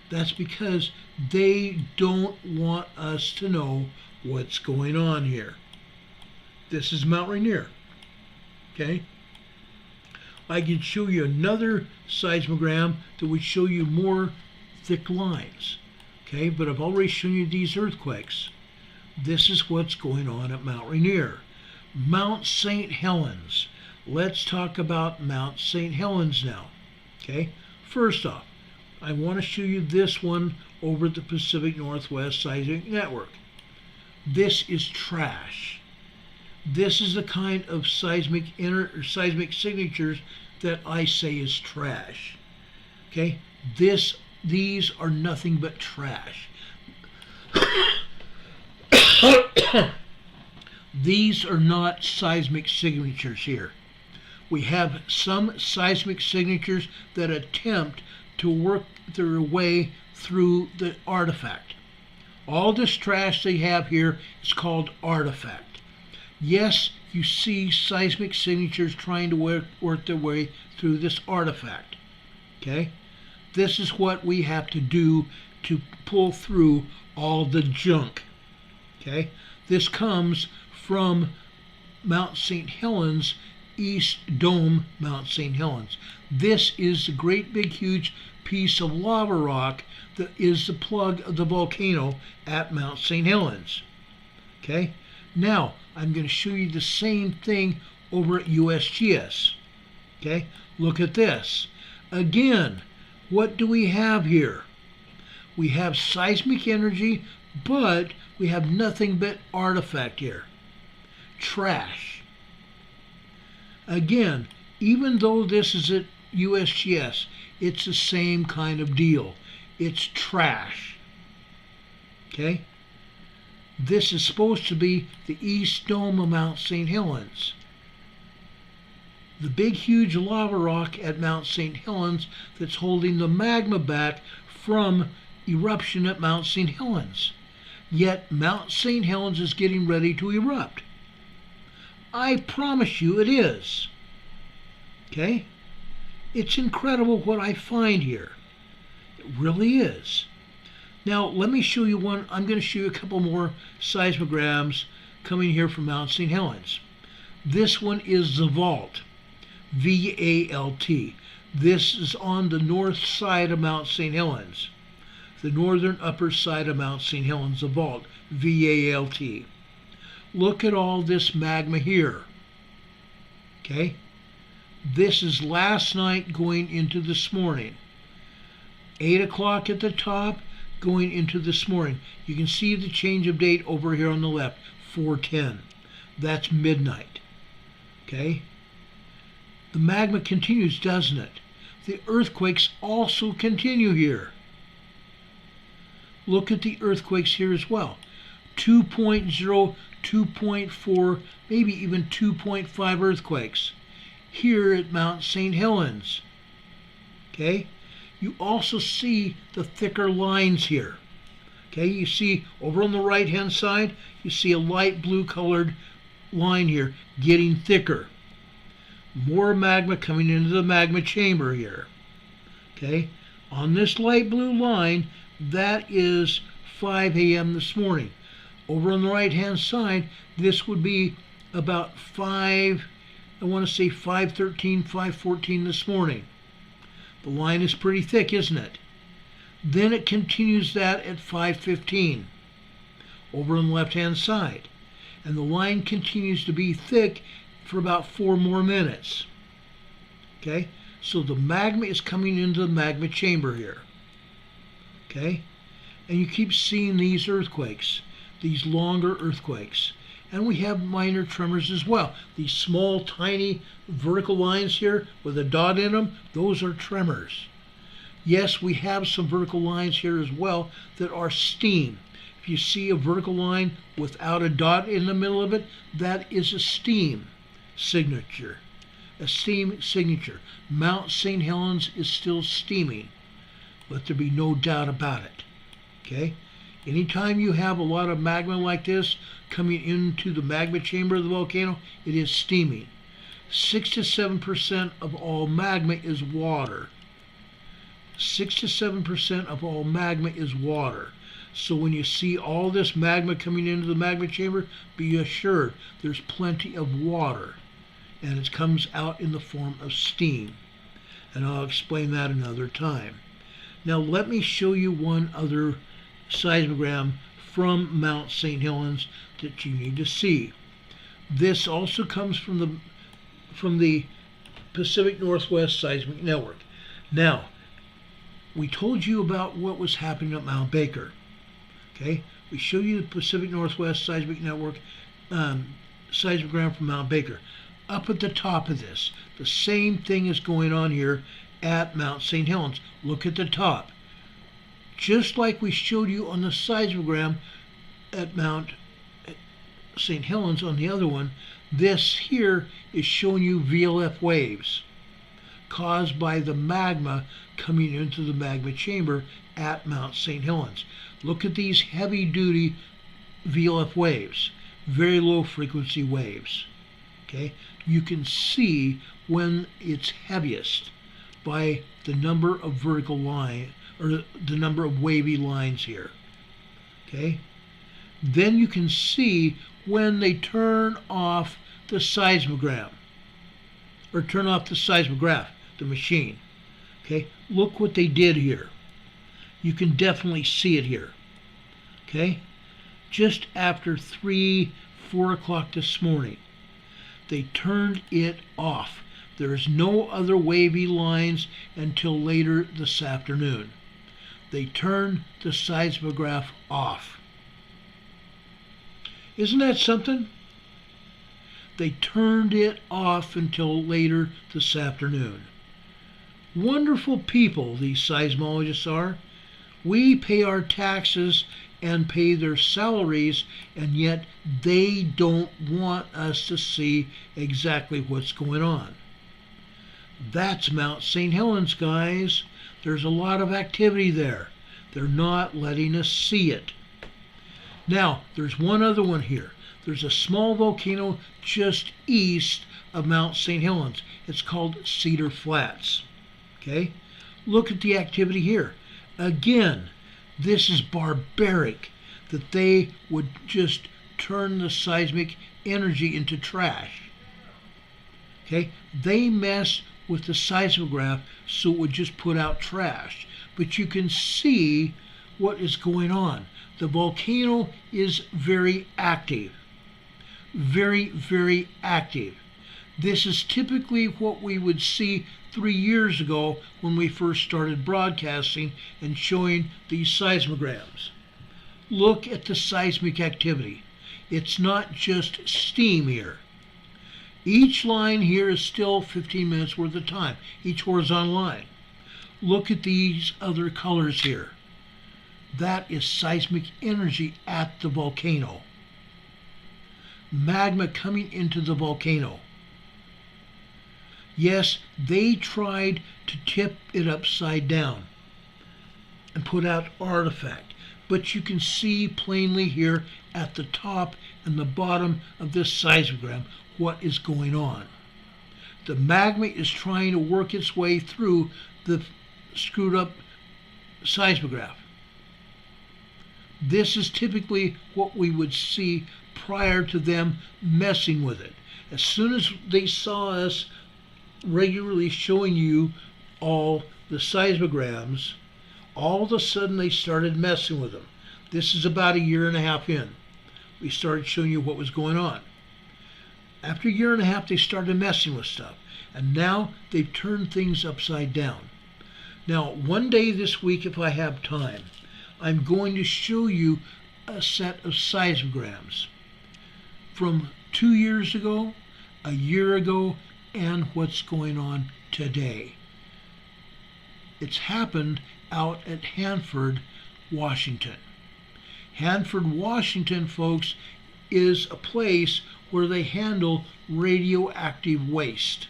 That's because they don't want us to know what's going on here. This is Mount Rainier. Okay? I can show you another seismogram that would show you more thick lines. Okay, but I've already shown you these earthquakes. This is what's going on at Mount Rainier. Mount St. Helens. Let's talk about Mount St. Helens now. Okay, first off, I want to show you this one over at the Pacific Northwest Seismic Network. This is trash. This is the kind of seismic signatures that I say is trash. Okay, these are nothing but trash. These are not seismic signatures here. We have some seismic signatures that attempt to work their way through the artifact. All this trash they have here is called artifact. Yes, you see seismic signatures trying to work their way through this artifact. Okay? This is what we have to do to pull through all the junk. Okay? This comes from Mount St. Helens, East Dome, Mount St. Helens. This is the great big huge piece of lava rock that is the plug of the volcano at Mount St. Helens. Okay? Now, I'm going to show you the same thing over at USGS. Okay? Look at this. Again, what do we have here? We have seismic energy, but we have nothing but artifact here. Trash. Again, even though this is at USGS, it's the same kind of deal. It's trash. Okay? This is supposed to be the East Dome of Mount St. Helens. The big huge lava rock at Mount St. Helens that's holding the magma back from eruption at Mount St. Helens. Yet Mount St. Helens is getting ready to erupt. I promise you it is. Okay? It's incredible what I find here. It really is. Now, let me show you one. I'm going to show you a couple more seismograms coming here from Mount St. Helens. This one is the vault. V-A-L-T. This is on the north side of Mount St. Helens. The northern upper side of Mount St. Helens, the vault. V-A-L-T. Look at all this magma here. Okay? This is last night going into this morning. 8 o'clock at the top, going into this morning. You can see the change of date over here on the left, 4:10. That's midnight. Okay? The magma continues, doesn't it? The earthquakes also continue here. Look at the earthquakes here as well. 2.0, 2.4, maybe even 2.5 earthquakes here at Mount St. Helens. Okay? You also see the thicker lines here. Okay, you see over on the right hand side, you see a light blue colored line here getting thicker. More magma coming into the magma chamber here. Okay, on this light blue line, that is 5 a.m. this morning. Over on the right hand side, this would be about 5:13, 5:14 this morning. The line is pretty thick, isn't it? Then it continues that at 5:15 over on the left-hand side. And the line continues to be thick for about 4 more minutes. Okay? So the magma is coming into the magma chamber here. Okay? And you keep seeing these earthquakes, these longer earthquakes. And we have minor tremors as well. These small, tiny vertical lines here with a dot in them, those are tremors. Yes, we have some vertical lines here as well that are steam. If you see a vertical line without a dot in the middle of it, that is a steam signature. A steam signature. Mount St. Helens is still steaming. Let there be no doubt about it. Okay? Anytime you have a lot of magma like this coming into the magma chamber of the volcano, it is steaming. 6 to 7% of all magma is water. 6 to 7% of all magma is water. So when you see all this magma coming into the magma chamber, be assured there's plenty of water. And it comes out in the form of steam. And I'll explain that another time. Now let me show you one other seismogram from Mount St. Helens that you need to see. This also comes from the Pacific Northwest Seismic Network. Now, we told you about what was happening at Mount Baker. Okay, we show you the Pacific Northwest Seismic Network seismogram from Mount Baker. Up at the top of this, the same thing is going on here at Mount St. Helens. Look at the top. Just like we showed you on the seismogram at Mount St. Helens on the other one, this here is showing you VLF waves caused by the magma coming into the magma chamber at Mount St. Helens. Look at these heavy-duty VLF waves, very low frequency waves. Okay, you can see when it's heaviest by the number of vertical line, or the number of wavy lines here. Okay, then you can see when they turn off the seismogram, or turn off the seismograph, the machine. Okay, look what they did here. You can definitely see it here. Okay, just after 4 o'clock this morning, they turned it off. There's no other wavy lines until later this afternoon. They turned the seismograph off. Isn't that something? They turned it off until later this afternoon. Wonderful people these seismologists are. We pay our taxes and pay their salaries, and yet they don't want us to see exactly what's going on. That's Mount St. Helens, guys. There's a lot of activity there. They're not letting us see it. Now, there's one other one here. There's a small volcano just east of Mount St. Helens. It's called Cedar Flats. Okay? Look at the activity here. Again, this is barbaric that they would just turn the seismic energy into trash. Okay? They mess with the seismograph so it would just put out trash. But you can see what is going on. The volcano is very active. Very, very active. This is typically what we would see 3 years ago when we first started broadcasting and showing these seismograms. Look at the seismic activity. It's not just steam here. Each line here is still 15 minutes worth of time, each horizontal line. Look at these other colors here. That is seismic energy at the volcano. Magma coming into the volcano. Yes, they tried to tip it upside down and put out artifact, but you can see plainly here at the top and the bottom of this seismogram what is going on. The magma is trying to work its way through the screwed up seismograph. This is typically what we would see prior to them messing with it. As soon as they saw us regularly showing you all the seismograms, all of a sudden they started messing with them. This is about 1.5 years in. We started showing you what was going on. After 1.5 years, they started messing with stuff. And now they've turned things upside down. Now, one day this week, if I have time, I'm going to show you a set of seismograms from 2 years ago, 1 year ago, and what's going on today. It's happened out at Hanford, Washington. Hanford, Washington, folks, is a place where they handle radioactive waste.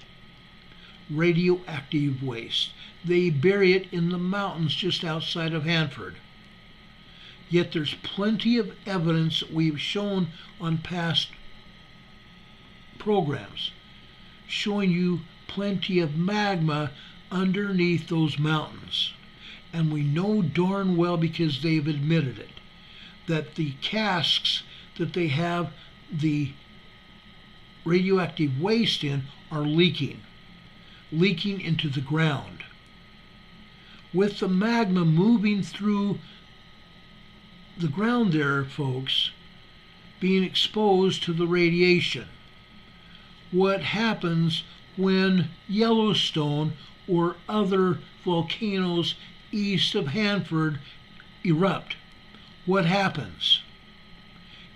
Radioactive waste. They bury it in the mountains just outside of Hanford. Yet there's plenty of evidence that we've shown on past programs showing you plenty of magma underneath those mountains. And we know darn well, because they've admitted it, that the casks that they have the radioactive waste in are leaking into the ground. With the magma moving through the ground there, folks, being exposed to the radiation. What happens when Yellowstone or other volcanoes east of Hanford erupt? What happens?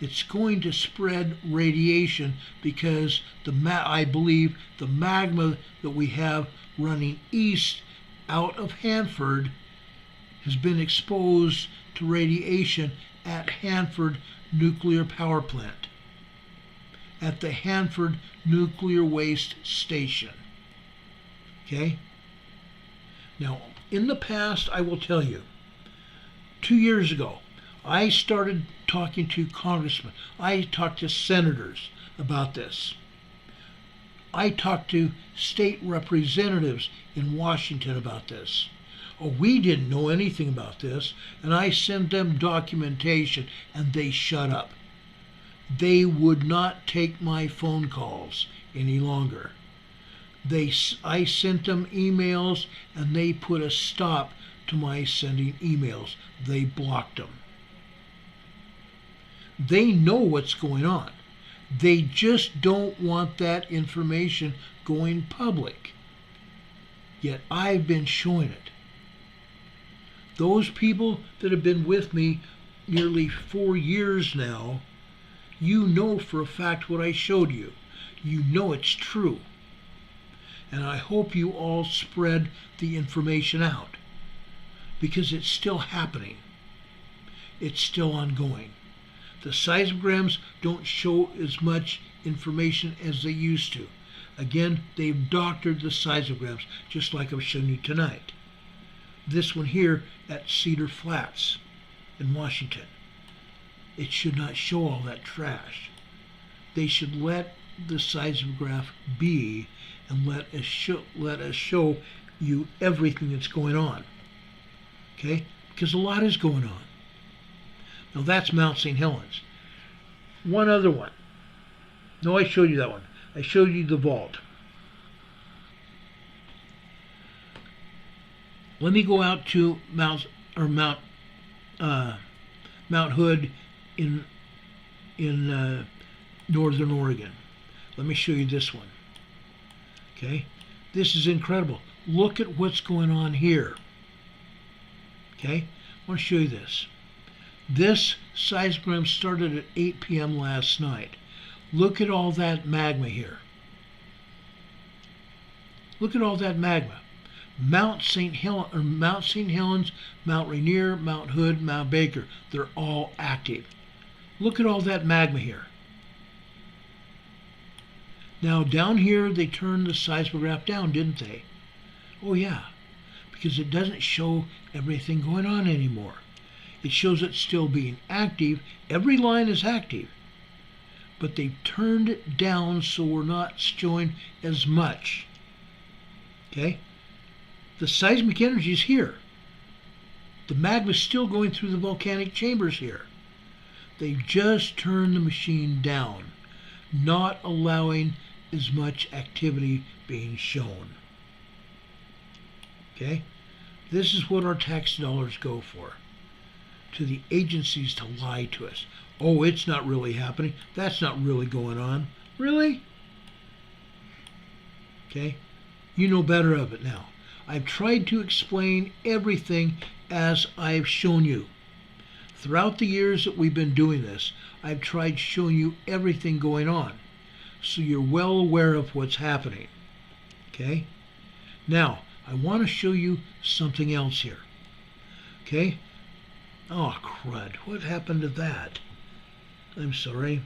It's going to spread radiation, because I believe the magma that we have running east out of Hanford has been exposed to radiation at Hanford Nuclear Power Plant, at the Hanford Nuclear Waste Station. Okay? Now, in the past, I will tell you, 2 years ago, I started talking to congressmen. I talked to senators about this. I talked to state representatives in Washington about this. Oh, we didn't know anything about this, and I sent them documentation, and they shut up. They would not take my phone calls any longer. I sent them emails, and they put a stop to my sending emails. They blocked them. They know what's going on. They just don't want that information going public. Yet I've been showing it. Those people that have been with me nearly 4 years now, you know for a fact what I showed you. You know it's true. And I hope you all spread the information out, because it's still happening. It's still ongoing. The seismograms don't show as much information as they used to. Again, they've doctored the seismograms, just like I've shown you tonight. This one here at Cedar Flats in Washington. It should not show all that trash. They should let the seismograph be and let us show you everything that's going on. Okay? Because a lot is going on. Now that's Mount St. Helens. One other one. No, I showed you that one. I showed you the vault. Let me go out to Mount Hood in northern Oregon. Let me show you this one. Okay, this is incredible. Look at what's going on here. Okay, I want to show you this. This seismogram started at 8 p.m. last night. Look at all that magma here. Look at all that magma. Mount St. Helens, Mount Rainier, Mount Hood, Mount Baker, they're all active. Look at all that magma here. Now down here they turned the seismograph down, didn't they? Oh yeah, because it doesn't show everything going on anymore. It shows it still being active. Every line is active, but they've turned it down so we're not showing as much. Okay? The seismic energy is here. The magma is still going through the volcanic chambers here. They've just turned the machine down, not allowing as much activity being shown. Okay? This is what our tax dollars go for. To the agencies to lie to us. Oh, it's not really happening. That's not really going on. Really? Okay? You know better of it now. I've tried to explain everything as I've shown you. Throughout the years that we've been doing this, I've tried showing you everything going on, so you're well aware of what's happening. Okay? Now, I want to show you something else here. Okay? Oh, crud. What happened to that? I'm sorry.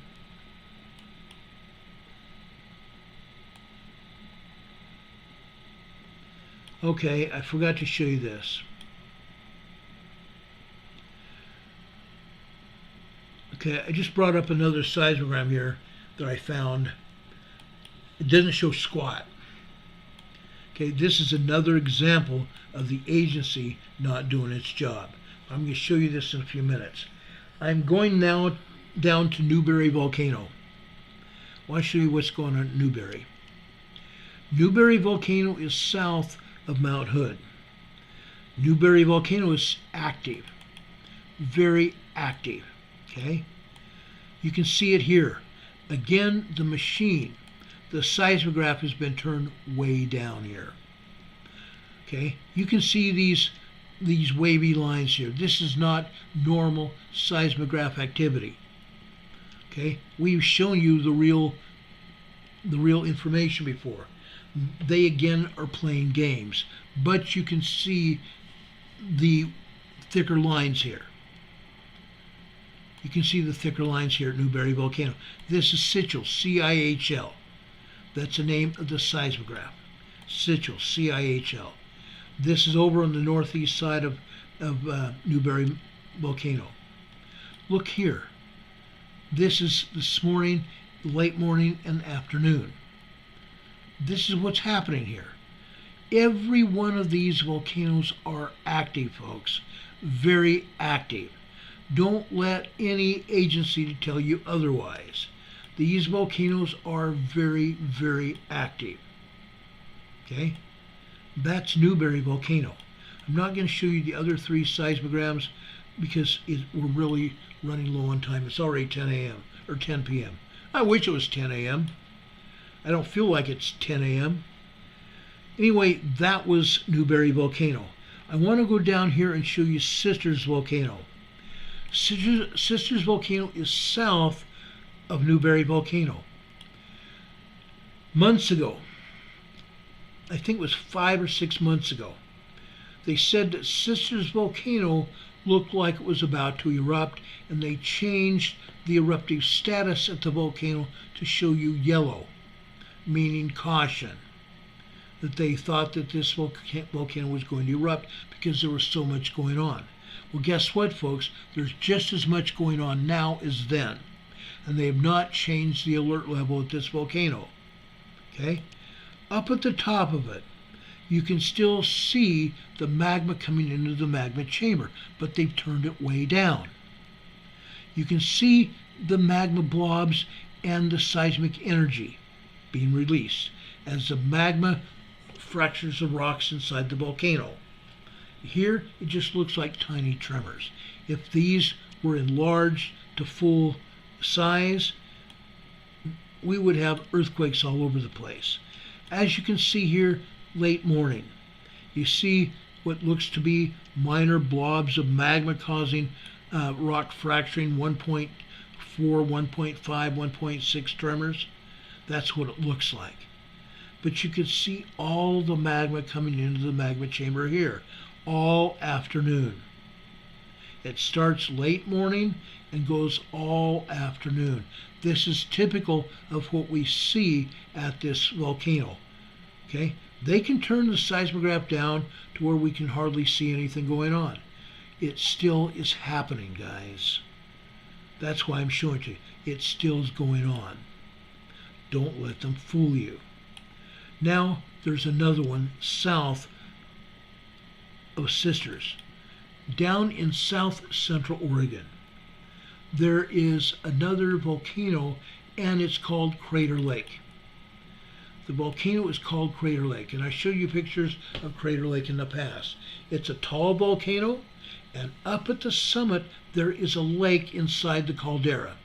Okay, I forgot to show you this. Okay, I just brought up another seismogram here that I found. It doesn't show squat. Okay, this is another example of the agency not doing its job. I'm going to show you this in a few minutes. I'm going now down to Newberry Volcano. I want to show you what's going on at Newberry. Newberry Volcano is south of Mount Hood. Newberry Volcano is active, very active. Okay, you can see it here. Again, the machine, the seismograph has been turned way down here. Okay, you can see these wavy lines here. This is not normal seismograph activity. Okay, we've shown you the real information before. They again are playing games, but you can see the thicker lines here. You can see the thicker lines here at Newberry Volcano. This is Cichel, C-I-H-L. That's the name of the seismograph. Cichel, C-I-H-L. This is over on the northeast side of Newberry Volcano. Look here. This is this morning, late morning, and afternoon. This is what's happening here. Every one of these volcanoes are active, folks. Very active. Don't let any agency tell you otherwise. These volcanoes are very, very active. Okay? That's Newberry Volcano. I'm not going to show you the other 3 seismograms because we're really running low on time. It's already 10 a.m. or 10 p.m. I wish it was 10 a.m. I don't feel like it's 10 a.m. Anyway, that was Newberry Volcano. I want to go down here and show you Sisters Volcano. Sisters Volcano is south of Newberry Volcano. Months ago, I think it was 5 or 6 months ago, they said that Sisters Volcano looked like it was about to erupt, and they changed the eruptive status at the volcano to show you yellow, meaning caution, that they thought that this volcano was going to erupt because there was so much going on. Well, guess what, folks? There's just as much going on now as then, and they have not changed the alert level at this volcano. Okay? Up at the top of it, you can still see the magma coming into the magma chamber, but they've turned it way down. You can see the magma blobs and the seismic energy being released as the magma fractures the rocks inside the volcano. Here, it just looks like tiny tremors. If these were enlarged to full size, we would have earthquakes all over the place. As you can see here, late morning, you see what looks to be minor blobs of magma causing rock fracturing, 1.4, 1.5, 1.6 tremors. That's what it looks like. But you can see all the magma coming into the magma chamber here, all afternoon. It starts late morning and goes all afternoon. This is typical of what we see at this volcano. Okay? They can turn the seismograph down to where we can hardly see anything going on. It still is happening, guys. That's why I'm showing it to you. It still is going on. Don't let them fool you. Now, there's another one south of Sisters. Down in south central Oregon, there is another volcano, and it's called Crater Lake. The volcano is called Crater Lake, and I showed you pictures of Crater Lake in the past. It's a tall volcano, and up at the summit, there is a lake inside the caldera.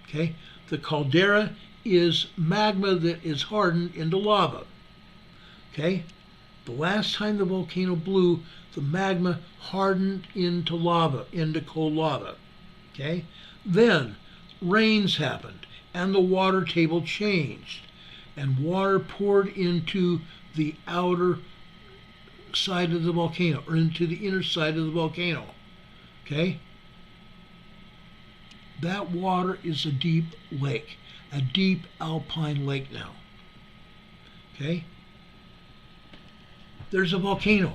Okay? The caldera is magma that is hardened into lava. Okay? The last time the volcano blew, the magma hardened into lava, into cold lava. Okay? Then rains happened, and the water table changed, and water poured into the outer side of the volcano, or into the inner side of the volcano. Okay? That water is a deep lake, a deep alpine lake now. Okay? There's a volcano.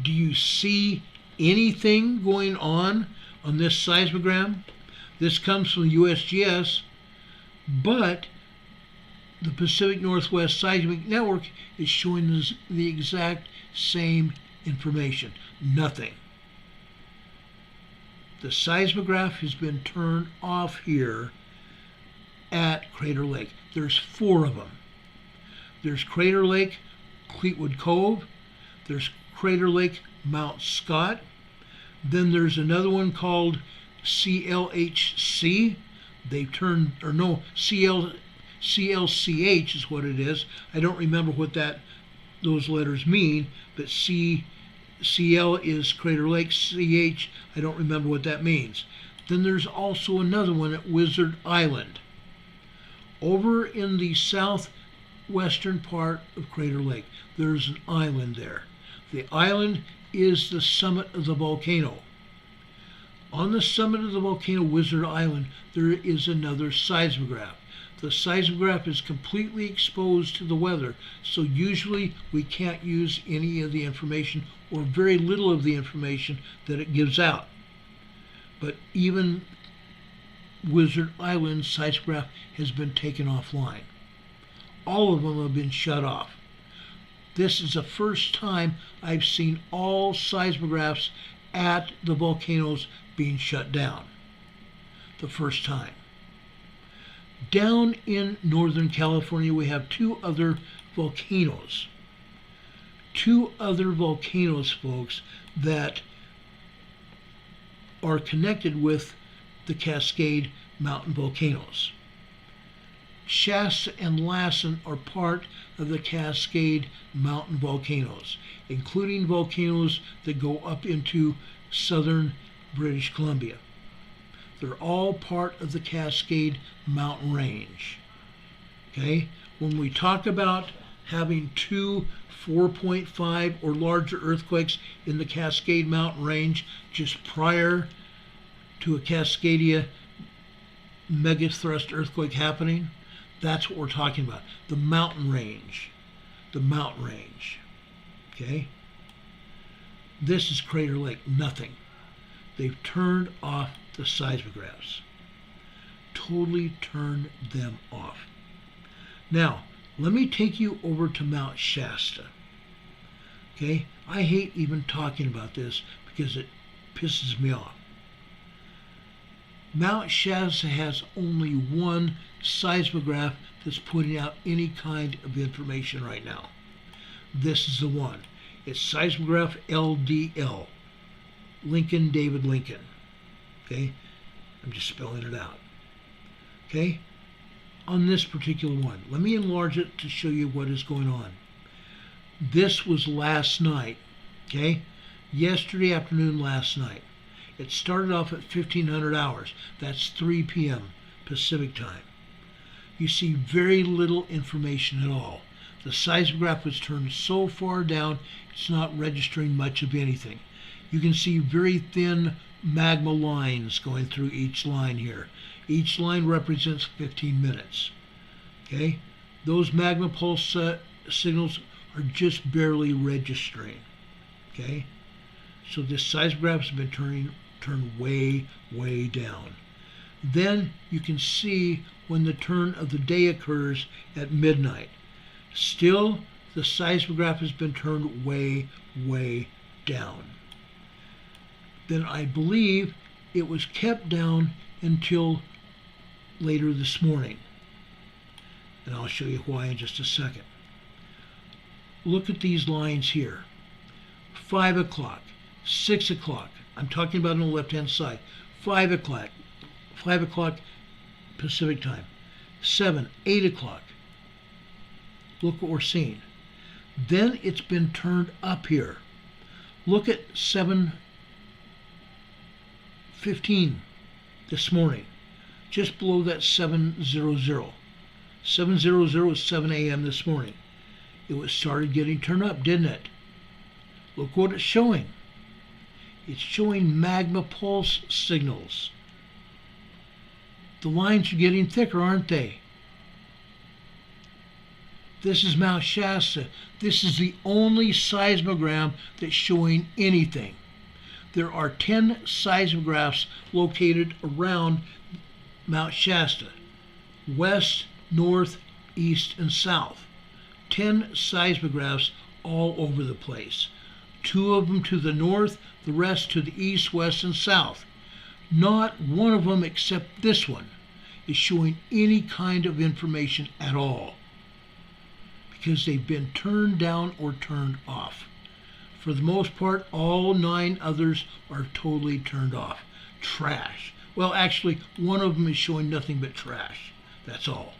Do you see anything going on this seismogram? This comes from the USGS, but the Pacific Northwest Seismic Network is showing us the exact same information. Nothing. The seismograph has been turned off here at Crater Lake. There's 4 of them. There's Crater Lake, Fleetwood Cove. There's Crater Lake, Mount Scott. Then there's another one called CLHC. They've turned, or no, CLCH is what it is. I don't remember what those letters mean, but CL is Crater Lake, CH, I don't remember what that means. Then there's also another one at Wizard Island, over in the southwestern part of Crater Lake. There's an island there. The island is the summit of the volcano. On the summit of the volcano, Wizard Island, there is another seismograph. The seismograph is completely exposed to the weather, so usually we can't use any of the information, or very little of the information that it gives out. but even Wizard Island seismograph has been taken offline. All of them have been shut off. This is the first time I've seen all seismographs at the volcanoes being shut down. The first time. Down in Northern California, we have two other volcanoes. Two other volcanoes, folks, that are connected with the Cascade mountain volcanoes. Shasta and Lassen are part of the Cascade mountain volcanoes, including volcanoes that go up into southern British Columbia. They're all part of the Cascade mountain range. Okay? When we talk about having two 4.5 or larger earthquakes in the Cascade mountain range just prior to a Cascadia megathrust earthquake happening, that's what we're talking about. The mountain range. The mountain range. Okay? This is Crater Lake. Nothing. They've turned off the seismographs. Totally turned them off. Now, let me take you over to Mount Shasta. Okay? I hate even talking about this because it pisses me off. Mount Shasta has only one seismograph that's putting out any kind of information right now. This is the one. It's seismograph LDL. Lincoln David Lincoln. Okay? I'm just spelling it out. Okay? On this particular one, let me enlarge it to show you what is going on. This was last night. Okay? Yesterday afternoon, last night. It started off at 1500 hours. That's 3 p.m. Pacific time. You see very little information at all. The seismograph was turned so far down, it's not registering much of anything. You can see very thin magma lines going through each line here. Each line represents 15 minutes. Okay? Those magma pulse signals are just barely registering. Okay? So this seismograph has been turned way, way down. Then you can see when the turn of the day occurs at midnight. Still, the seismograph has been turned way, way down. Then I believe it was kept down until later this morning. And I'll show you why in just a second. Look at these lines here. 5 o'clock, 6 o'clock. I'm talking about on the left-hand side. 5 o'clock Pacific time. 7, 8 o'clock. Look what we're seeing. Then it's been turned up here. Look at 7:15 this morning, just below that 7:00. 7:00 is 7 a.m. this morning. It was started getting turned up, didn't it? Look what it's showing. It's showing magma pulse signals. The lines are getting thicker, aren't they? This is Mount Shasta. This is the only seismogram that's showing anything. There are 10 seismographs located around Mount Shasta. West, north, east, and south. 10 seismographs all over the place. 2 of them to the north, the rest to the east, west, and south. Not one of them except this one is showing any kind of information at all, because they've been turned down or turned off. For the most part, all 9 others are totally turned off. Trash. Well, actually, one of them is showing nothing but trash. That's all.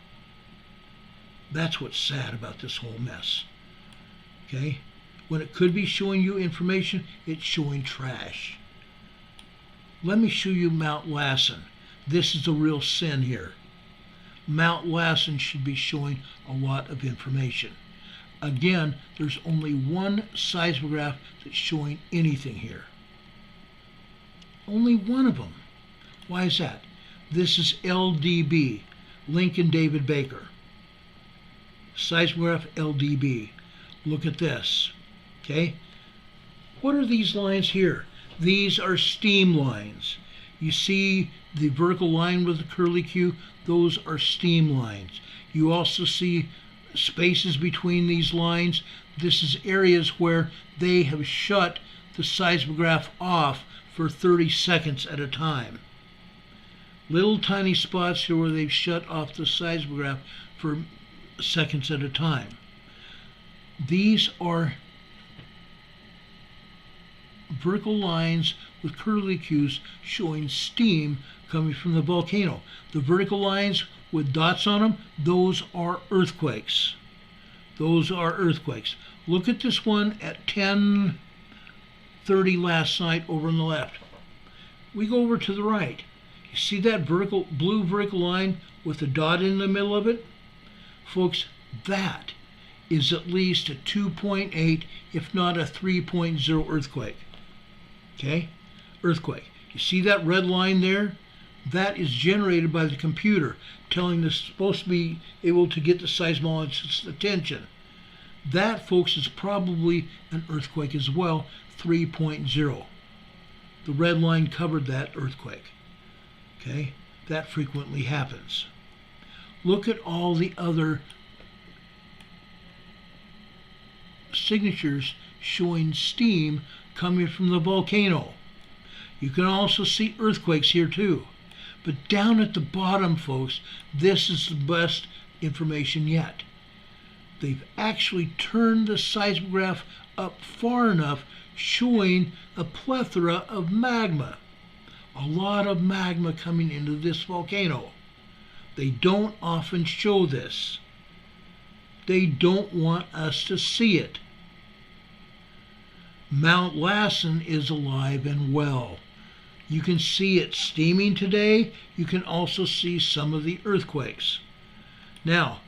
That's what's sad about this whole mess. Okay? When it could be showing you information, it's showing trash. Let me show you Mount Lassen. This is the real sin here. Mount Lassen should be showing a lot of information. Again, there's only one seismograph that's showing anything here. Only one of them. Why is that? This is LDB, Lincoln David Baker. Seismograph LDB. Look at this. Okay? What are these lines here? These are steam lines. You see the vertical line with the curly Q, those are steam lines. You also see spaces between these lines. This is areas where they have shut the seismograph off for 30 seconds at a time. Little tiny spots here where they've shut off the seismograph for seconds at a time. These are vertical lines with curly Qs showing steam coming from the volcano. The vertical lines with dots on them, those are earthquakes. Those are earthquakes. Look at this one at 10:30 last night over on the left. We go over to the right. You see that blue vertical line with the dot in the middle of it? Folks, that is at least a 2.8, if not a 3.0 earthquake. Okay? Earthquake. You see that red line there? That is generated by the computer, telling us it's supposed to be able to get the seismologist's attention. That, folks, is probably an earthquake as well, 3.0. The red line covered that earthquake. Okay? That frequently happens. Look at all the other signatures showing steam coming from the volcano. You can also see earthquakes here too. But down at the bottom, folks, this is the best information yet. They've actually turned the seismograph up far enough, showing a plethora of magma. A lot of magma coming into this volcano. They don't often show this. They don't want us to see it. Mount Lassen is alive and well. You can see it steaming today. You can also see some of the earthquakes. Now,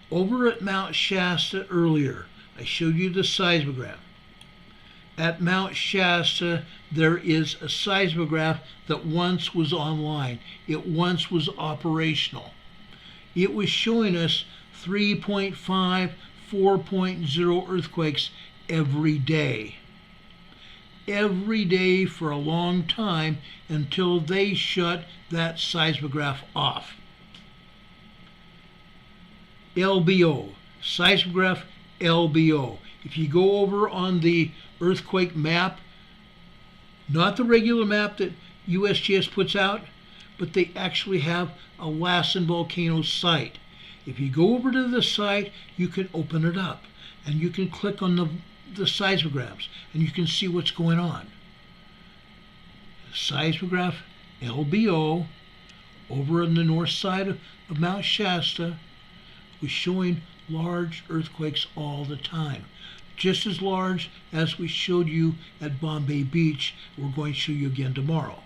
over at Mount Shasta earlier, I showed you the seismograph. At Mount Shasta, there is a seismograph that once was online. It once was operational. It was showing us 3.5, 4.0 earthquakes every day. Every day for a long time until they shut that seismograph off. LBO, seismograph LBO. If you go over on the earthquake map, not the regular map that USGS puts out, but they actually have a Lassen volcano site. If you go over to the site, you can open it up and you can click on the seismographs and you can see what's going on. Seismograph LBO over on the north side of Mount Shasta was showing large earthquakes all the time. Just as large as we showed you at Bombay Beach. We're going to show you again tomorrow.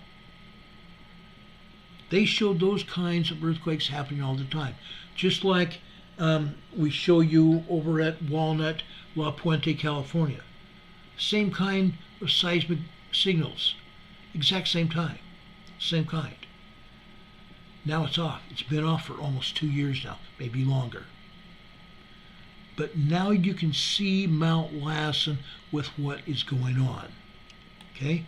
They showed those kinds of earthquakes happening all the time. Just like we show you over at Walnut, La Puente, California. Same kind of seismic signals. Exact same time. Same kind. Now it's off. It's been off for almost 2 years now, maybe longer. But now you can see Mount Lassen with what is going on. Okay?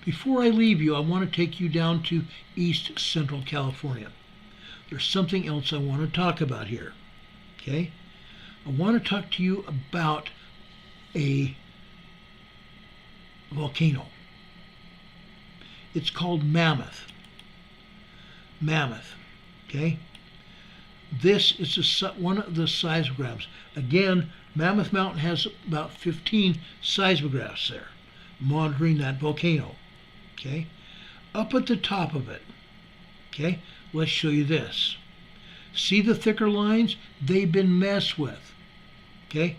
Before I leave you, I want to take you down to East Central California. There's something else I want to talk about here. Okay? I want to talk to you about a volcano. It's called Mammoth. Mammoth. Okay? This is one of the seismographs. Again, Mammoth Mountain has about 15 seismographs there monitoring that volcano. Okay? Up at the top of it, okay, let's show you this. See the thicker lines? They've been messed with. Okay?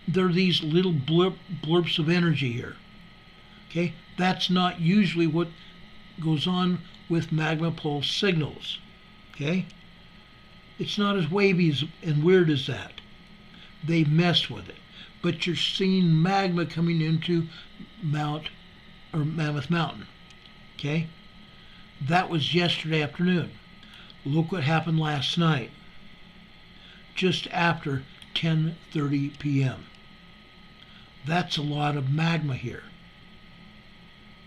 There are these little blurps of energy here. Okay? That's not usually what goes on with magma pulse signals. Okay? It's not as wavy and weird as that. They messed with it. But you're seeing magma coming into Mammoth Mountain. Okay? That was yesterday afternoon. Look what happened last night. Just after 10:30 p.m. That's a lot of magma here.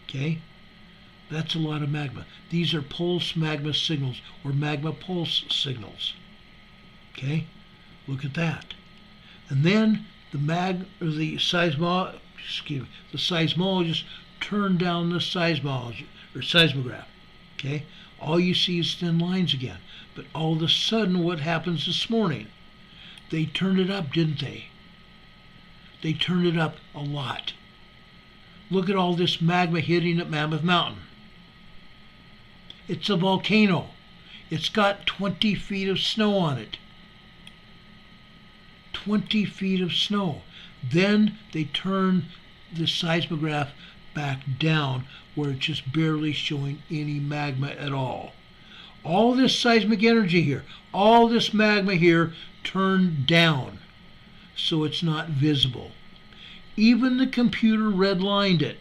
Okay? That's a lot of magma. These are pulse magma signals or magma pulse signals. Okay? Look at that. And then the seismologist turned down the seismograph. Okay? All you see is thin lines again. But all of a sudden, what happens this morning? They turned it up, didn't they? They turned it up a lot. Look at all this magma hitting at Mammoth Mountain. It's a volcano. It's got 20 feet of snow on it. 20 feet of snow. Then they turn the seismograph back down where it's just barely showing any magma at all. All this seismic energy here, all this magma here turned down so it's not visible. Even the computer redlined it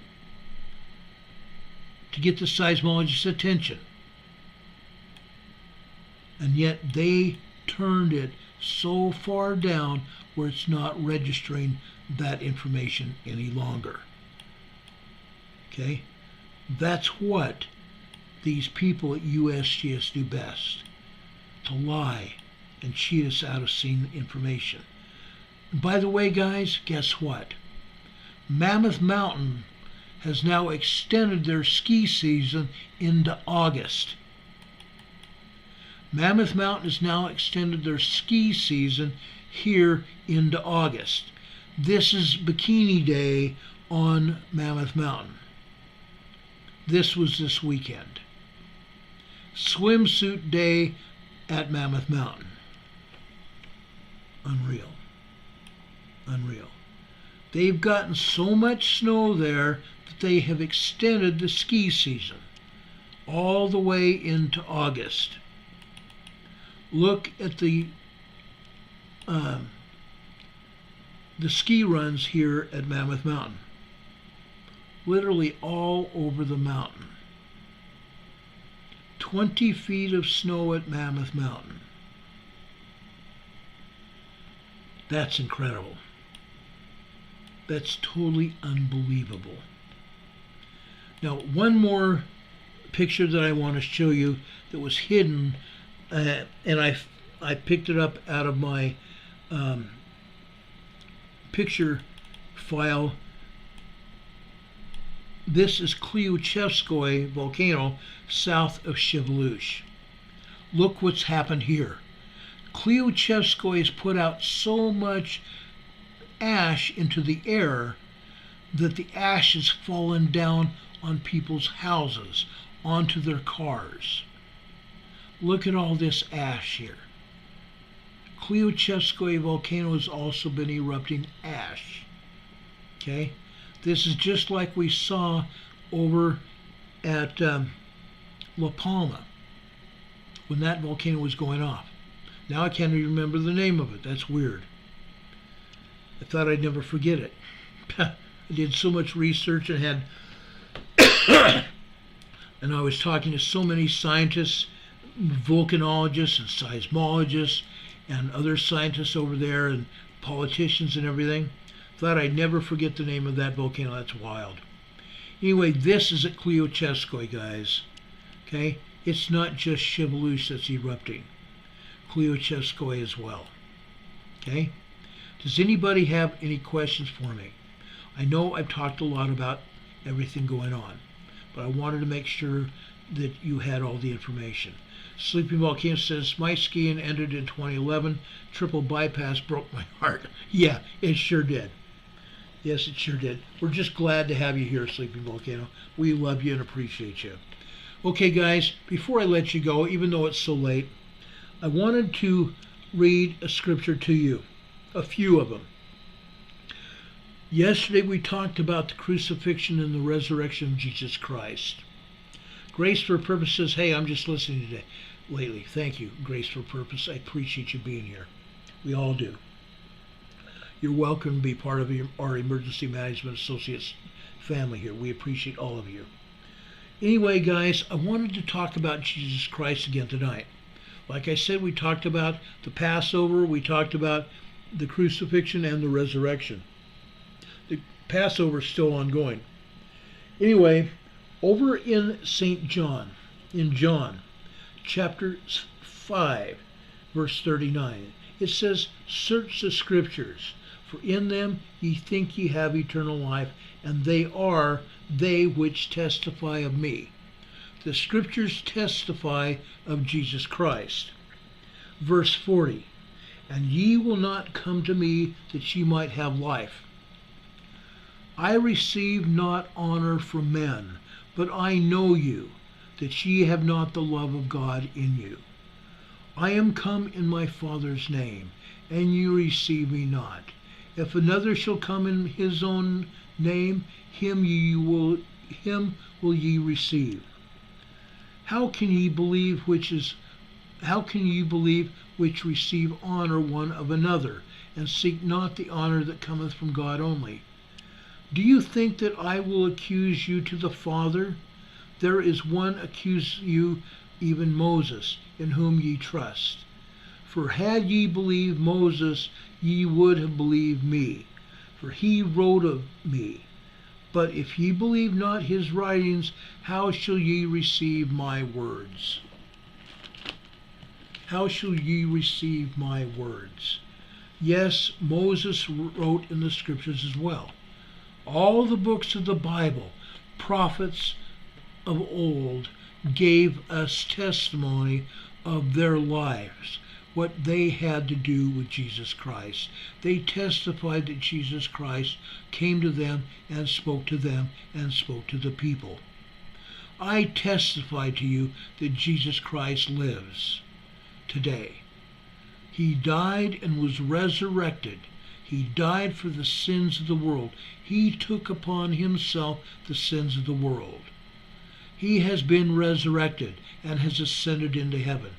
to get the seismologist's attention. And yet they turned it so far down where it's not registering that information any longer. Okay? That's what these people at USGS do best, to lie and cheat us out of seeing information. And by the way, guys, guess what? Mammoth Mountain has now extended their ski season into August. Mammoth Mountain has now extended their ski season here into August. This is Bikini Day on Mammoth Mountain. This was this weekend. Swimsuit Day at Mammoth Mountain. Unreal. Unreal. They've gotten so much snow there that they have extended the ski season all the way into August. Look at the ski runs here at Mammoth Mountain. Literally all over the mountain. 20 feet of snow at Mammoth Mountain. That's incredible. That's totally unbelievable. Now, one more picture that I want to show you that was hidden, and I picked it up out of my picture file. This is Kliuchevskoye volcano south of Sheveluch. Look what's happened here. Kliuchevskoye has put out so much ash into the air that the ash has fallen down on people's houses, onto their cars. Look at all this ash here. Kliuchevskoye volcano has also been erupting ash. Okay? This is just like we saw over at La Palma when that volcano was going off. Now I can't even remember the name of it. That's weird. I thought I'd never forget it. I did so much research and had and I was talking to so many scientists, volcanologists and seismologists and other scientists over there and politicians and everything. Thought I'd never forget the name of that volcano. That's wild. Anyway, this is at Kliuchevskoye, guys. Okay? It's not just Sheveluch that's erupting. Kliuchevskoye as well. Okay? Does anybody have any questions for me? I know I've talked a lot about everything going on, but I wanted to make sure that you had all the information. Sleeping Volcano says, my skiing ended in 2011. Triple bypass broke my heart. Yeah, it sure did. Yes, it sure did. We're just glad to have you here, Sleeping Volcano. We love you and appreciate you. Okay, guys, before I let you go, even though it's so late, I wanted to read a scripture to you, a few of them. Yesterday we talked about the crucifixion and the resurrection of Jesus Christ. Grace for Purpose says, hey, I'm just listening today. Lately. Thank you, Grace for Purpose. I appreciate you being here. We all do. You're welcome to be part of our Emergency Management Associates family here. We appreciate all of you. Anyway, guys, I wanted to talk about Jesus Christ again tonight. Like I said, we talked about the Passover, we talked about the crucifixion and the resurrection. The Passover is still ongoing. Anyway, Over in St. John, in John chapter 5, verse 39, it says, "Search the scriptures, for in them ye think ye have eternal life, and they are they which testify of me." The scriptures testify of Jesus Christ. Verse 40, "And ye will not come to me that ye might have life. I receive not honor from men, but I know you, that ye have not the love of God in you. I am come in my Father's name, and ye receive me not. If another shall come in his own name, him will ye receive. How can ye believe which receive honor one of another, and seek not the honor that cometh from God only? Do you think that I will accuse you to the Father? There is one accuse you, even Moses, in whom ye trust. For had ye believed Moses, ye would have believed me, for he wrote of me. But if ye believe not his writings, how shall ye receive my words?" How shall ye receive my words? Yes, Moses wrote in the scriptures as well. All the books of the Bible, prophets of old, gave us testimony of their lives, what they had to do with Jesus Christ. They testified that Jesus Christ came to them and spoke to them and spoke to the people. I testify to you that Jesus Christ lives today. He died and was resurrected. He died for the sins of the world. He took upon himself the sins of the world. He has been resurrected and has ascended into heaven.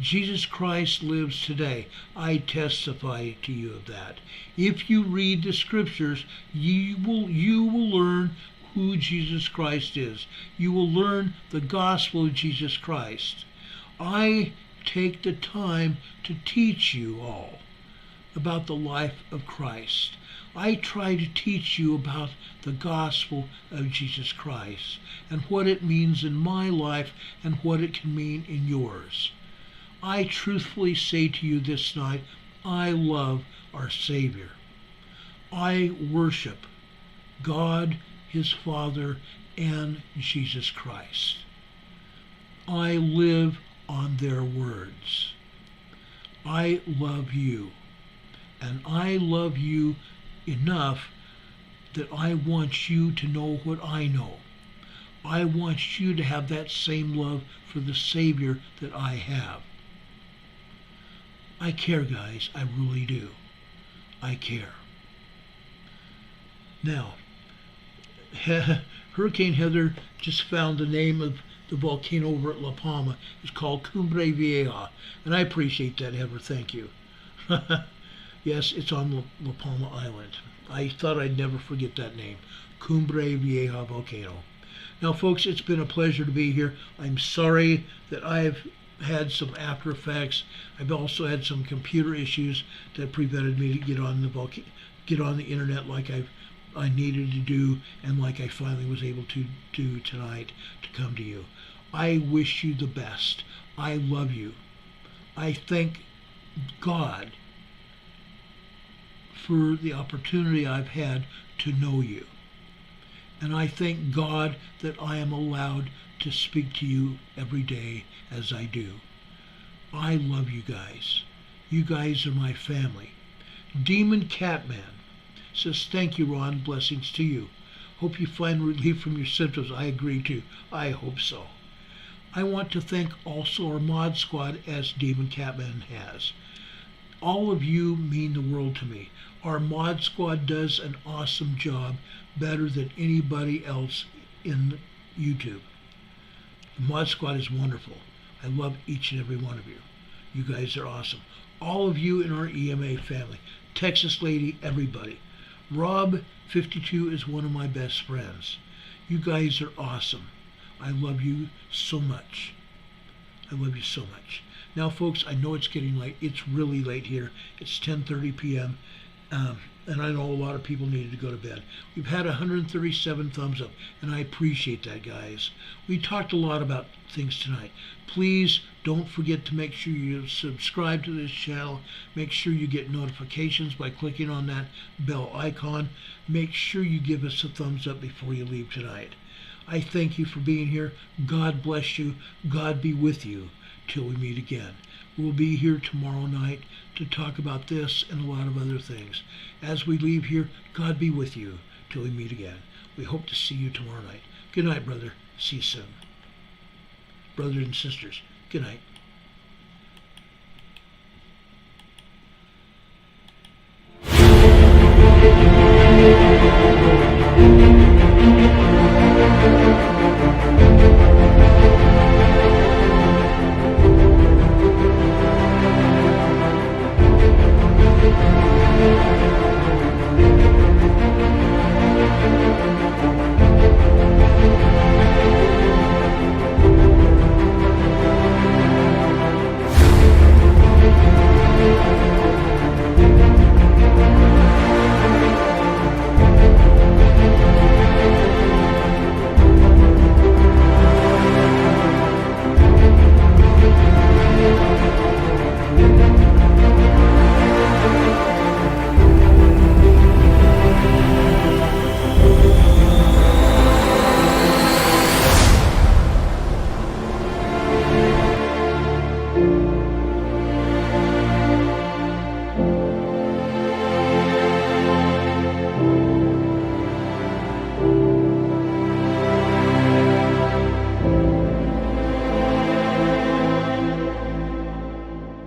Jesus Christ lives today. I testify to you of that. If you read the scriptures, you will learn who Jesus Christ is. You will learn the gospel of Jesus Christ. I take the time to teach you all about the life of Christ. I try to teach you about the gospel of Jesus Christ and what it means in my life and what it can mean in yours. I truthfully say to you this night, I love our Savior. I worship God, his Father, and Jesus Christ. I live on their words. I love you, and I love you enough that I want you to know what I know. I want you to have that same love for the Savior that I have. I care, guys. I really do. I care. Now, Hurricane Heather just found the name of the volcano over at La Palma. It's called Cumbre Vieja, and I appreciate that, Heather. Thank you. Yes, it's on La Palma Island. I thought I'd never forget that name, Cumbre Vieja Volcano. Now, folks, it's been a pleasure to be here. I'm sorry that I've had some after effects. I've also had some computer issues that prevented me to get on the internet like I needed to do, and like I finally was able to do tonight to come to you. I wish you the best. I love you. I thank God for the opportunity I've had to know you. And I thank God that I am allowed to speak to you every day as I do. I love you guys. You guys are my family. Demon Catman says, "Thank you, Ron. Blessings to you. Hope you find relief from your symptoms." I agree too. I hope so. I want to thank also our mod squad, as Demon Catman has. All of you mean the world to me. Our mod squad does an awesome job, better than anybody else in YouTube. The mod squad is wonderful. I love each and every one of you. You guys are awesome. All of you in our EMA family. Texas Lady, everybody. Rob 52 is one of my best friends. You guys are awesome. I love you so much. I love you so much. Now, folks, I know it's getting late. It's really late here. It's 10:30 p.m. and I know a lot of people needed to go to bed. We've had 137 thumbs up, and I appreciate that, guys. We talked a lot about things tonight. Please don't forget to make sure you subscribe to this channel. Make sure you get notifications by clicking on that bell icon. Make sure you give us a thumbs up before you leave tonight. I thank you for being here. God bless you. God be with you till we meet again. We'll be here tomorrow night to talk about this and a lot of other things. As we leave here, God be with you till we meet again. We hope to see you tomorrow night. Good night, brother. See you soon. Brothers and sisters, good night.